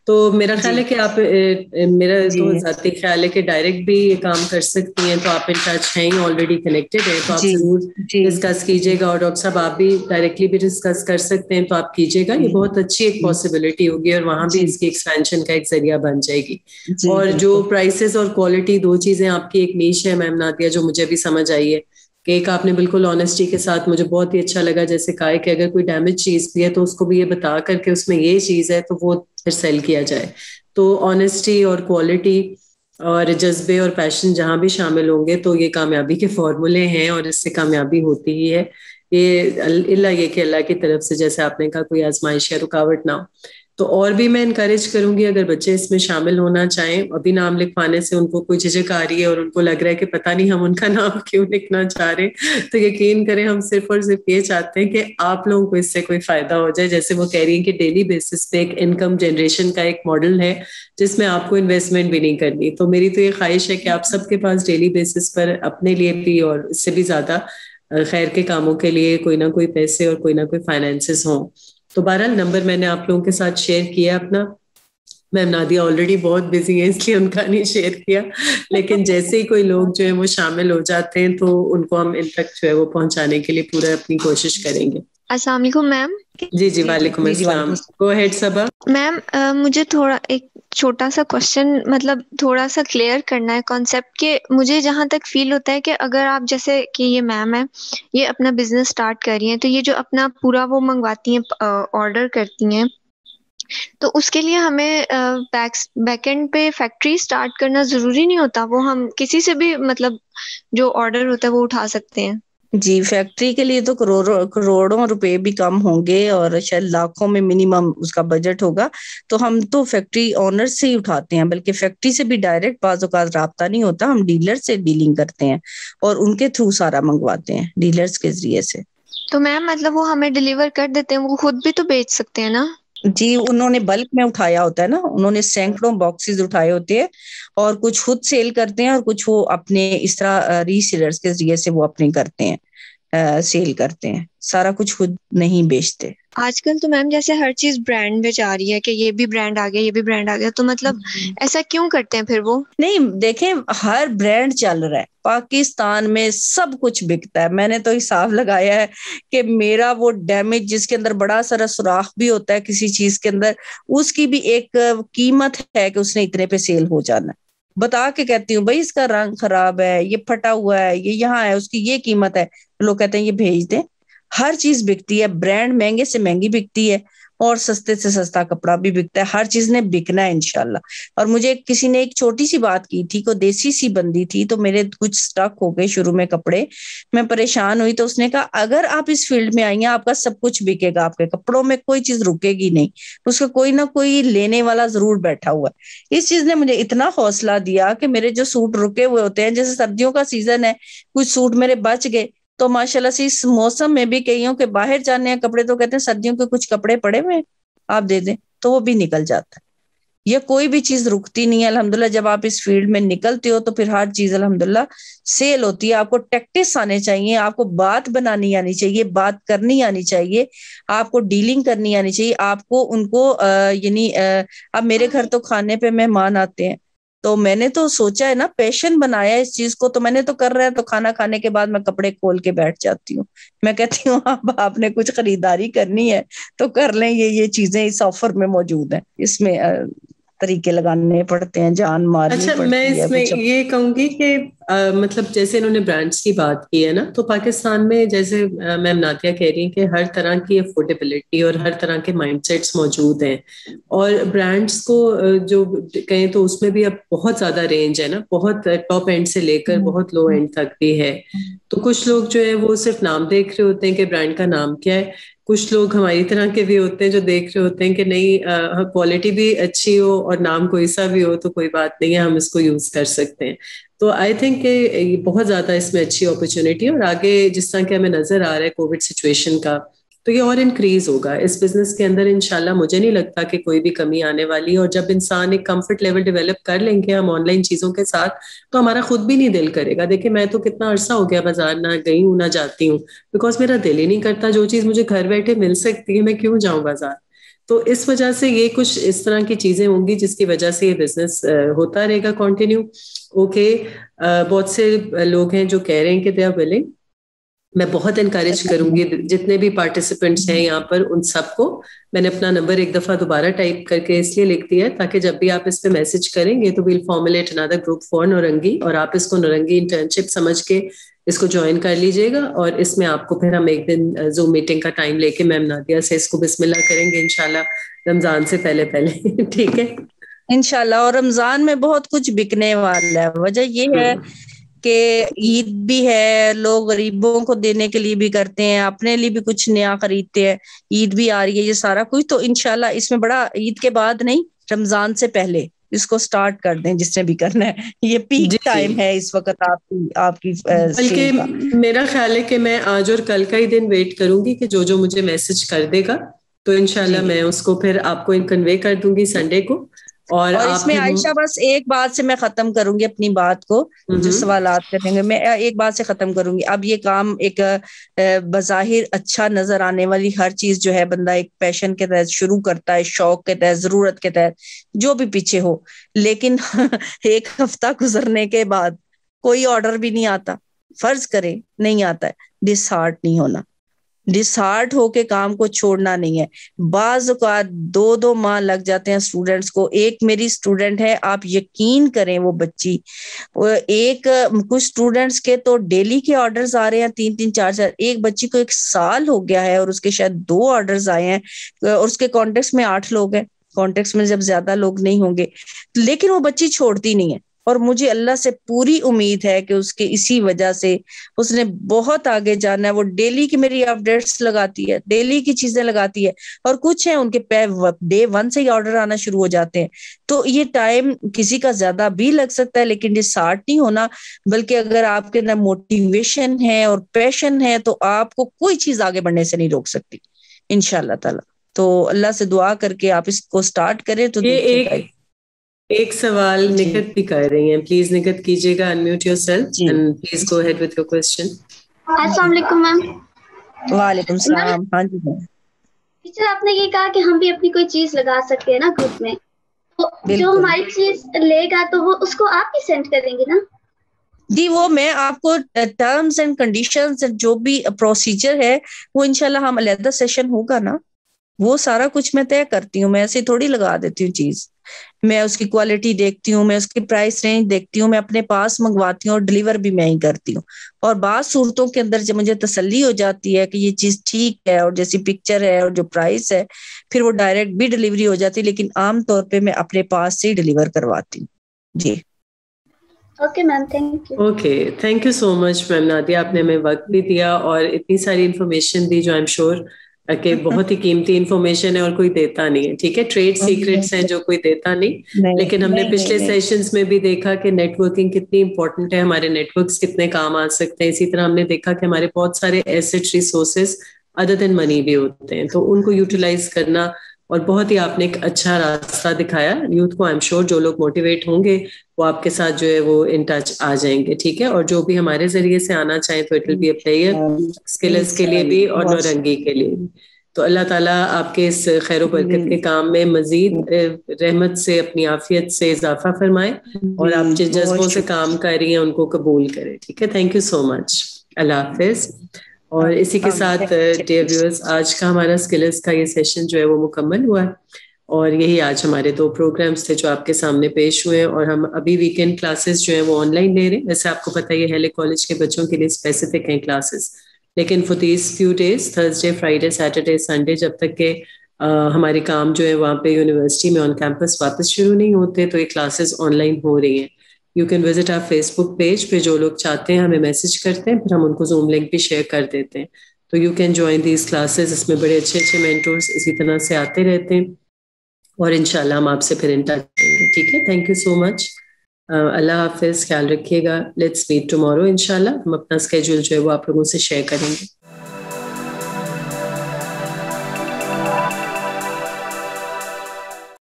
S1: تو میرا خیال ہے کہ آپ, میرا تو ذاتی خیال ہے کہ ڈائریکٹ بھی یہ کام کر سکتی ہیں. تو آپ ان ٹچ ہیں ہی, آلریڈی کنیکٹڈ ہیں, تو آپ ضرور ڈسکس کیجیے گا. اور ڈاکٹر صاحب آپ بھی ڈائریکٹلی بھی ڈسکس کر سکتے ہیں, تو آپ کیجیے گا. یہ بہت اچھی ایک پاسبلٹی ہوگی اور وہاں بھی اس کی ایکسپینشن کا ایک ذریعہ بن جائے گی. اور جو پرائسز اور کوالٹی, 2 چیزیں آپ کی ایک نیش ہے میم نادیہ, جو مجھے بھی سمجھ آئی ہے کہ ایک آپ نے بالکل آنیسٹی کے ساتھ, مجھے بہت ہی اچھا لگا جیسے کہا کہ اگر کوئی ڈیمیج چیز بھی ہے تو اس کو بھی یہ بتا کر کے اس میں یہ چیز ہے تو وہ پھر سیل کیا جائے. تو آنیسٹی اور کوالٹی اور جذبے اور پیشن جہاں بھی شامل ہوں گے تو یہ کامیابی کے فارمولے ہیں, اور اس سے کامیابی ہوتی ہی ہے. یہ اللہ یہ کہ اللہ کی طرف سے جیسے آپ نے کہا کوئی آزمائش یا رکاوٹ نہ ہو. تو اور بھی میں انکریج کروں گی اگر بچے اس میں شامل ہونا چاہیں. ابھی نام لکھوانے سے ان کو کوئی جھجک آ رہی ہے اور ان کو لگ رہا ہے کہ پتہ نہیں ہم ان کا نام کیوں لکھنا چاہ رہے, تو یقین کریں ہم صرف اور صرف یہ چاہتے ہیں کہ آپ لوگوں کو اس سے کوئی فائدہ ہو جائے. جیسے وہ کہہ رہی ہیں کہ ڈیلی بیسس پہ ایک انکم جنریشن کا ایک ماڈل ہے جس میں آپ کو انویسٹمنٹ بھی نہیں کرنی. تو میری تو یہ خواہش ہے کہ آپ سب کے پاس ڈیلی بیسس پر اپنے لیے بھی اور اس سے بھی زیادہ خیر کے کاموں کے لیے کوئی نہ کوئی پیسے اور کوئی نہ کوئی فائنینسز ہوں. تو بہرحال نمبر میں نے آپ لوگوں کے ساتھ شیئر کیا اپنا. میم نادیہ آلریڈی بہت بزی ہیں اس لیے ان کا نہیں شیئر کیا, لیکن جیسے ہی کوئی لوگ جو ہیں وہ شامل ہو جاتے ہیں تو ان کو ہم ان تک جو ہے وہ پہنچانے کے لیے پورا اپنی کوشش کریں گے.
S3: السلام علیکم میم.
S1: جی وعلیکم السلام. گو ہیڈ صبا.
S3: میم مجھے تھوڑا ایک چھوٹا سا کوشچن, مطلب تھوڑا سا کلیئر کرنا ہے کانسیپٹ, کہ مجھے جہاں تک فیل ہوتا ہے کہ اگر آپ جیسے کہ یہ میم ہے, یہ اپنا بزنس اسٹارٹ کر رہی ہیں, تو یہ جو اپنا پورا وہ منگواتی ہیں, آرڈر کرتی ہیں, تو اس کے لیے ہمیں بیک اینڈ پہ فیکٹری اسٹارٹ کرنا ضروری نہیں ہوتا, وہ ہم کسی سے بھی مطلب جو آرڈر ہوتا ہے وہ اٹھا سکتے ہیں؟
S2: جی, فیکٹری کے لیے تو کروڑوں روپے بھی کم ہوں گے اور شاید لاکھوں میں منیمم اس کا بجٹ ہوگا. تو ہم تو فیکٹری اونر سے ہی اٹھاتے ہیں, بلکہ فیکٹری سے بھی ڈائریکٹ بعض اوقات رابطہ نہیں ہوتا, ہم ڈیلر سے ڈیلنگ کرتے ہیں اور ان کے تھرو سارا منگواتے ہیں ڈیلرز کے ذریعے سے.
S3: تو میم مطلب وہ ہمیں ڈیلیور کر دیتے ہیں, وہ خود بھی تو بیچ سکتے ہیں نا؟
S2: جی, انہوں نے بلک میں اٹھایا ہوتا ہے نا, انہوں نے سینکڑوں باکسز اٹھائے ہوتے ہیں اور کچھ خود سیل کرتے ہیں اور کچھ وہ اپنے اس طرح ری سیلرز کے ذریعے سے وہ اپنے کرتے ہیں, سیل کرتے ہیں, سارا کچھ خود نہیں بیچتے.
S3: آج کل تو میم جیسے ہر چیز برانڈ میں جا رہی ہے کہ یہ بھی برانڈ آ گیا, یہ بھی برانڈ آ گیا, تو مطلب ایسا کیوں کرتے ہیں پھر وہ؟ نہیں,
S2: دیکھیں ہر برانڈ چل رہا ہے, پاکستان میں سب کچھ بکتا ہے. میں نے تو حساب لگایا ہے کہ میرا وہ ڈیمیج جس کے اندر بڑا سارا سوراخ بھی ہوتا ہے کسی چیز کے اندر, اس کی بھی ایک قیمت ہے کہ اس نے اتنے پہ سیل ہو جانا ہے. بتا کے کہتی ہوں بھائی اس کا رنگ خراب ہے, یہ پھٹا ہوا ہے, یہ یہاں ہے, اس کی یہ قیمت ہے, لوگ کہتے ہیں یہ بھیج دیں. ہر چیز بکتی ہے, برانڈ مہنگے سے مہنگی بکتی ہے اور سستے سے سستا کپڑا بھی بکتا ہے. ہر چیز نے بکنا ہے انشاءاللہ. اور مجھے کسی نے ایک چھوٹی سی بات کی تھی, کو دیسی سی بندی تھی, تو میرے کچھ سٹاک ہو گئے شروع میں کپڑے, میں پریشان ہوئی, تو اس نے کہا اگر آپ اس فیلڈ میں آئی ہیں آپ کا سب کچھ بکے گا, آپ کے کپڑوں میں کوئی چیز رکے گی نہیں, اس کا کوئی نہ کوئی لینے والا ضرور بیٹھا ہوا ہے. اس چیز نے مجھے اتنا حوصلہ دیا کہ میرے جو سوٹ رکے ہوئے ہوتے ہیں, جیسے سردیوں کا سیزن ہے, کچھ سوٹ میرے بچ گئے, تو ماشاءاللہ سے اس موسم میں بھی کئیوں کے باہر جانے ہیں کپڑے, تو کہتے ہیں سردیوں کے کچھ کپڑے پڑے ہوئے آپ دے دیں, تو وہ بھی نکل جاتا ہے. یہ کوئی بھی چیز رکتی نہیں ہے الحمدللہ. جب آپ اس فیلڈ میں نکلتے ہو تو پھر ہر چیز الحمدللہ سیل ہوتی ہے. آپ کو ٹیکٹس آنے چاہیے, آپ کو بات بنانی آنی چاہیے, بات کرنی آنی چاہیے, آپ کو ڈیلنگ کرنی آنی چاہیے, آپ کو ان کو یعنی اب میرے گھر تو کھانے پہ مہمان آتے ہیں, تو میں نے تو سوچا ہے نا, پیشن بنایا اس چیز کو, تو میں نے تو کر رہا ہے, تو کھانا کھانے کے بعد میں کپڑے کھول کے بیٹھ جاتی ہوں. میں کہتی ہوں آپ نے کچھ خریداری کرنی ہے تو کر لیں, یہ چیزیں اس آفر میں موجود ہیں, اس میں طریقے لگانے پڑتے ہیں, جان مارنی پڑتی ہے.
S1: میں اس میں یہ کہوں گی کہ مطلب جیسے انہوں نے برانڈس کی بات کی ہے نا, تو پاکستان میں جیسے میم ناتیہ کہہ رہی ہیں کہ ہر طرح کی افورڈیبلٹی اور ہر طرح کے مائنڈ سیٹس موجود ہیں, اور برانڈس کو جو کہیں تو اس میں بھی اب بہت زیادہ رینج ہے نا, بہت ٹاپ اینڈ سے لے کر بہت لو اینڈ تک بھی ہے. تو کچھ لوگ جو ہے وہ صرف نام دیکھ رہے ہوتے ہیں کہ برانڈ کا نام کیا ہے, کچھ لوگ ہماری طرح کے بھی ہوتے ہیں جو دیکھ رہے ہوتے ہیں کہ نہیں کوالٹی بھی اچھی ہو اور نام کوئی سا بھی ہو تو کوئی بات نہیں ہے, ہم اس کو یوز کر سکتے ہیں. تو آئی تھنک کہ بہت زیادہ اس میں اچھی اپرچونیٹی ہے, اور آگے جس طرح کہ ہمیں نظر آ رہا ہے کووڈ سچویشن کا, تو یہ اور انکریز ہوگا اس بزنس کے اندر انشاءاللہ. مجھے نہیں لگتا کہ کوئی بھی کمی آنے والی ہے, اور جب انسان ایک کمفرٹ لیول ڈیولپ کر لیں گے ہم آن لائن چیزوں کے ساتھ, تو ہمارا خود بھی نہیں دل کرے گا. دیکھیں میں تو کتنا عرصہ ہو گیا بازار نہ گئی ہوں نہ جاتی ہوں, بیکاز میرا دل ہی نہیں کرتا, جو چیز مجھے گھر بیٹھے مل سکتی ہے میں کیوں جاؤں بازار. تو اس وجہ سے یہ کچھ اس طرح کی چیزیں ہوں گی جس کی وجہ سے یہ بزنس ہوتا رہے گا کنٹینیو. اوکے, بہت سے لوگ ہیں جو کہہ رہے ہیں کہ دے آر ولنگ. میں بہت انکریج کروں گی جتنے بھی پارٹیسپینٹس ہیں یہاں پر ان سب کو. میں نے اپنا نمبر ایک دفعہ دوبارہ ٹائپ کر کے اس لیے لکھ دیا ہے تاکہ جب بھی آپ اس پہ میسج کریں گے تو we'll formulate another group for Naurangi, اور آپ اس کو نورنگی انٹرنشپ سمجھ کے اس کو جوائن کر لیجیے گا. اور اس میں آپ کو پھر ہم ایک دن زوم میٹنگ کا ٹائم لے کے میم نادیہ سے اس کو بسم اللہ کریں گے انشاءاللہ رمضان سے پہلے پہلے. ٹھیک ہے
S2: انشاءاللہ. اور رمضان میں بہت کچھ بکنے والا ہے. وجہ یہ ہے کہ عید بھی ہے, لوگ غریبوں کو دینے کے لیے بھی کرتے ہیں, اپنے لیے بھی کچھ نیا خریدتے ہیں. عید بھی آ رہی ہے, یہ سارا کچھ تو انشاءاللہ اس میں بڑا, عید کے بعد نہیں رمضان سے پہلے اس کو سٹارٹ کر دیں جس نے بھی کرنا ہے. یہ پیک ٹائم ہے اس وقت آپ کی
S1: بلکہ میرا خیال ہے کہ میں آج اور کل کا ہی دن ویٹ کروں گی کہ جو مجھے میسج کر دے گا تو انشاءاللہ میں اس کو پھر آپ کو کنوے کر دوں گی سنڈے کو. اور
S2: اس میں عائشہ بس ایک بات سے میں ختم کروں گی اپنی بات کو, جو سوالات کریں گے میں ایک بات سے ختم کروں گی. اب یہ کام ایک بظاہر اچھا نظر آنے والی ہر چیز جو ہے بندہ ایک پیشن کے تحت شروع کرتا ہے, شوق کے تحت, ضرورت کے تحت, جو بھی پیچھے ہو, لیکن ایک ہفتہ گزرنے کے بعد کوئی آرڈر بھی نہیں آتا, فرض کریں نہیں آتا ہے, ڈس ہارٹ نہیں ہونا, ڈس ہارٹ ہو کے کام کو چھوڑنا نہیں ہے. بعض اوقات 2 ماہ لگ جاتے ہیں اسٹوڈینٹس کو. ایک میری اسٹوڈینٹ ہے, آپ یقین کریں وہ بچی, کچھ اسٹوڈینٹس کے تو ڈیلی کے آرڈرز آ رہے ہیں 3-3 4-4. ایک بچی کو 1 سال ہو گیا ہے اور اس کے شاید 2 آرڈرز آئے ہیں, اور اس کے کانٹیکٹس میں 8 لوگ ہیں. کانٹیکٹس میں جب زیادہ لوگ نہیں ہوں گے, لیکن وہ بچی چھوڑتی نہیں ہے. اور مجھے اللہ سے پوری امید ہے کہ اس کے اسی وجہ سے اس نے بہت آگے جانا ہے. وہ ڈیلی کی میری اپڈیٹس لگاتی ہے, ڈیلی کی چیزیں لگاتی ہے, اور کچھ ہیں ان کے ڈے 1 سے ہی آرڈر آنا شروع ہو جاتے ہیں. تو یہ ٹائم کسی کا زیادہ بھی لگ سکتا ہے لیکن یہ سارٹ نہیں ہونا, بلکہ اگر آپ کے اندر موٹیویشن ہے اور پیشن ہے تو آپ کو کوئی چیز آگے بڑھنے سے نہیں روک سکتی انشاءاللہ تعالی. تو اللہ سے دعا کر کے آپ اس کو سٹارٹ کریں. تو
S1: ایک سوال نکت بھی کر رہی ہیں, پلیز نکت کیجیے گا, unmute yourself and please go ahead with your question.
S4: السلام علیکم میم.
S2: وعلیکم السلام. ہاں جی
S4: ٹیچر, آپ نے یہ کہا کہ ہم بھی اپنی کوئی چیز لگا سکتے ہیں نا گروپ میں, تو جو ہماری چیز لے گا تو وہ اس کو آپ ہی سینڈ کریں گے نا؟
S2: جی, وہ میں آپ کو ٹرمز اینڈ کنڈیشنز جو بھی پروسیجر ہے وہ انشاءاللہ ہم علیحدہ سیشن ہوگا نا, وہ سارا کچھ میں طے کرتی ہوں. میں ایسے تھوڑی لگا دیتی ہوں چیز, میں اس کی کوالٹی دیکھتی ہوں, میں اس کی پرائس رینج دیکھتی ہوں, میں اپنے پاس منگواتی ہوں اور ڈلیور بھی میں ہی کرتی ہوں. اور بعض صورتوں کے اندر جب مجھے تسلی ہو جاتی ہے کہ یہ چیز ٹھیک ہے اور جیسی پکچر ہے اور جو پرائس ہے, پھر وہ ڈائریکٹ بھی ڈلیوری ہو جاتی ہے, لیکن عام طور پہ میں اپنے پاس سے ہی ڈلیور کرواتی ہوں. جی
S4: okay ma'am, thank you.
S1: Okay, thank you so much ma'am Nadia, آپ نے ہمیں وقت بھی دیا اور اتنی ساری انفارمیشن دی جو آئی ایم شیور کہ بہت ہی قیمتی انفارمیشن ہے اور کوئی دیتا نہیں ہے. ٹھیک ہے, ٹریڈ سیکرٹس ہیں جو کوئی دیتا نہیں, لیکن ہم نے پچھلے سیشنز میں بھی دیکھا کہ نیٹ ورکنگ کتنی امپورٹنٹ ہے, ہمارے نیٹ ورکس کتنے کام آ سکتے ہیں. اسی طرح ہم نے دیکھا کہ ہمارے بہت سارے ایسٹ ریسورسز ادر دین منی بھی ہوتے ہیں, تو ان کو یوٹیلائز کرنا, اور بہت ہی آپ نے ایک اچھا راستہ دکھایا یوتھ کو. آئی ایم شیور جو لوگ موٹیویٹ ہوں گے وہ آپ کے ساتھ جو ہے وہ ان ٹچ آ جائیں گے. ٹھیک ہے, اور جو بھی ہمارے ذریعے سے آنا چاہیں تو it will be a player scholars کے لیے بھی اور نورنگی کے لیے بھی. تو اللہ تعالیٰ آپ کے اس خیر و برکت کے کام میں مزید رحمت سے اپنی عافیت سے اضافہ فرمائے, اور آپ جن جذبوں سے کام کر رہی ہیں ان کو قبول کرے. ٹھیک ہے, تھینک یو سو مچ, اللہ حافظ. اور اسی کے ساتھ ڈیئر ویورز, آج کا ہمارا اسکلرز کا یہ سیشن جو ہے وہ مکمل ہوا ہے, اور یہی آج ہمارے 2 پروگرامس تھے جو آپ کے سامنے پیش ہوئے ہیں. اور ہم ابھی ویکینڈ کلاسز جو ہیں وہ آن لائن لے رہے ہیں. ویسے آپ کو پتہ ہے یہ ہیلے کالج کے بچوں کے لیے اسپیسیفک ہیں کلاسز, لیکن for these few days, Thursday, Friday, Saturday, Sunday, جب تک کہ ہمارے کام جو ہے وہاں پہ یونیورسٹی میں آن کیمپس واپس شروع نہیں ہوتے, تو یہ کلاسز آن لائن ہو رہی ہیں. You can visit our Facebook page پہ. جو لوگ چاہتے ہیں ہمیں میسج کرتے ہیں, پھر ہم ان کو زوم لنک بھی شیئر کر دیتے ہیں. تو you can join these classes. اس میں بڑے اچھے اچھے مینٹورس اسی طرح سے آتے رہتے ہیں, اور انشاءاللہ ہم آپ سے پھر ان ٹچ رہیں گے. ٹھیک ہے, تھینک یو سو مچ. اللہ حافظ, خیال رکھیے گا. لیٹس میٹ ٹمارو انشاءاللہ. ہم اپنا اسکیجول جو ہے وہ آپ لوگوں سے شیئر کریں گے.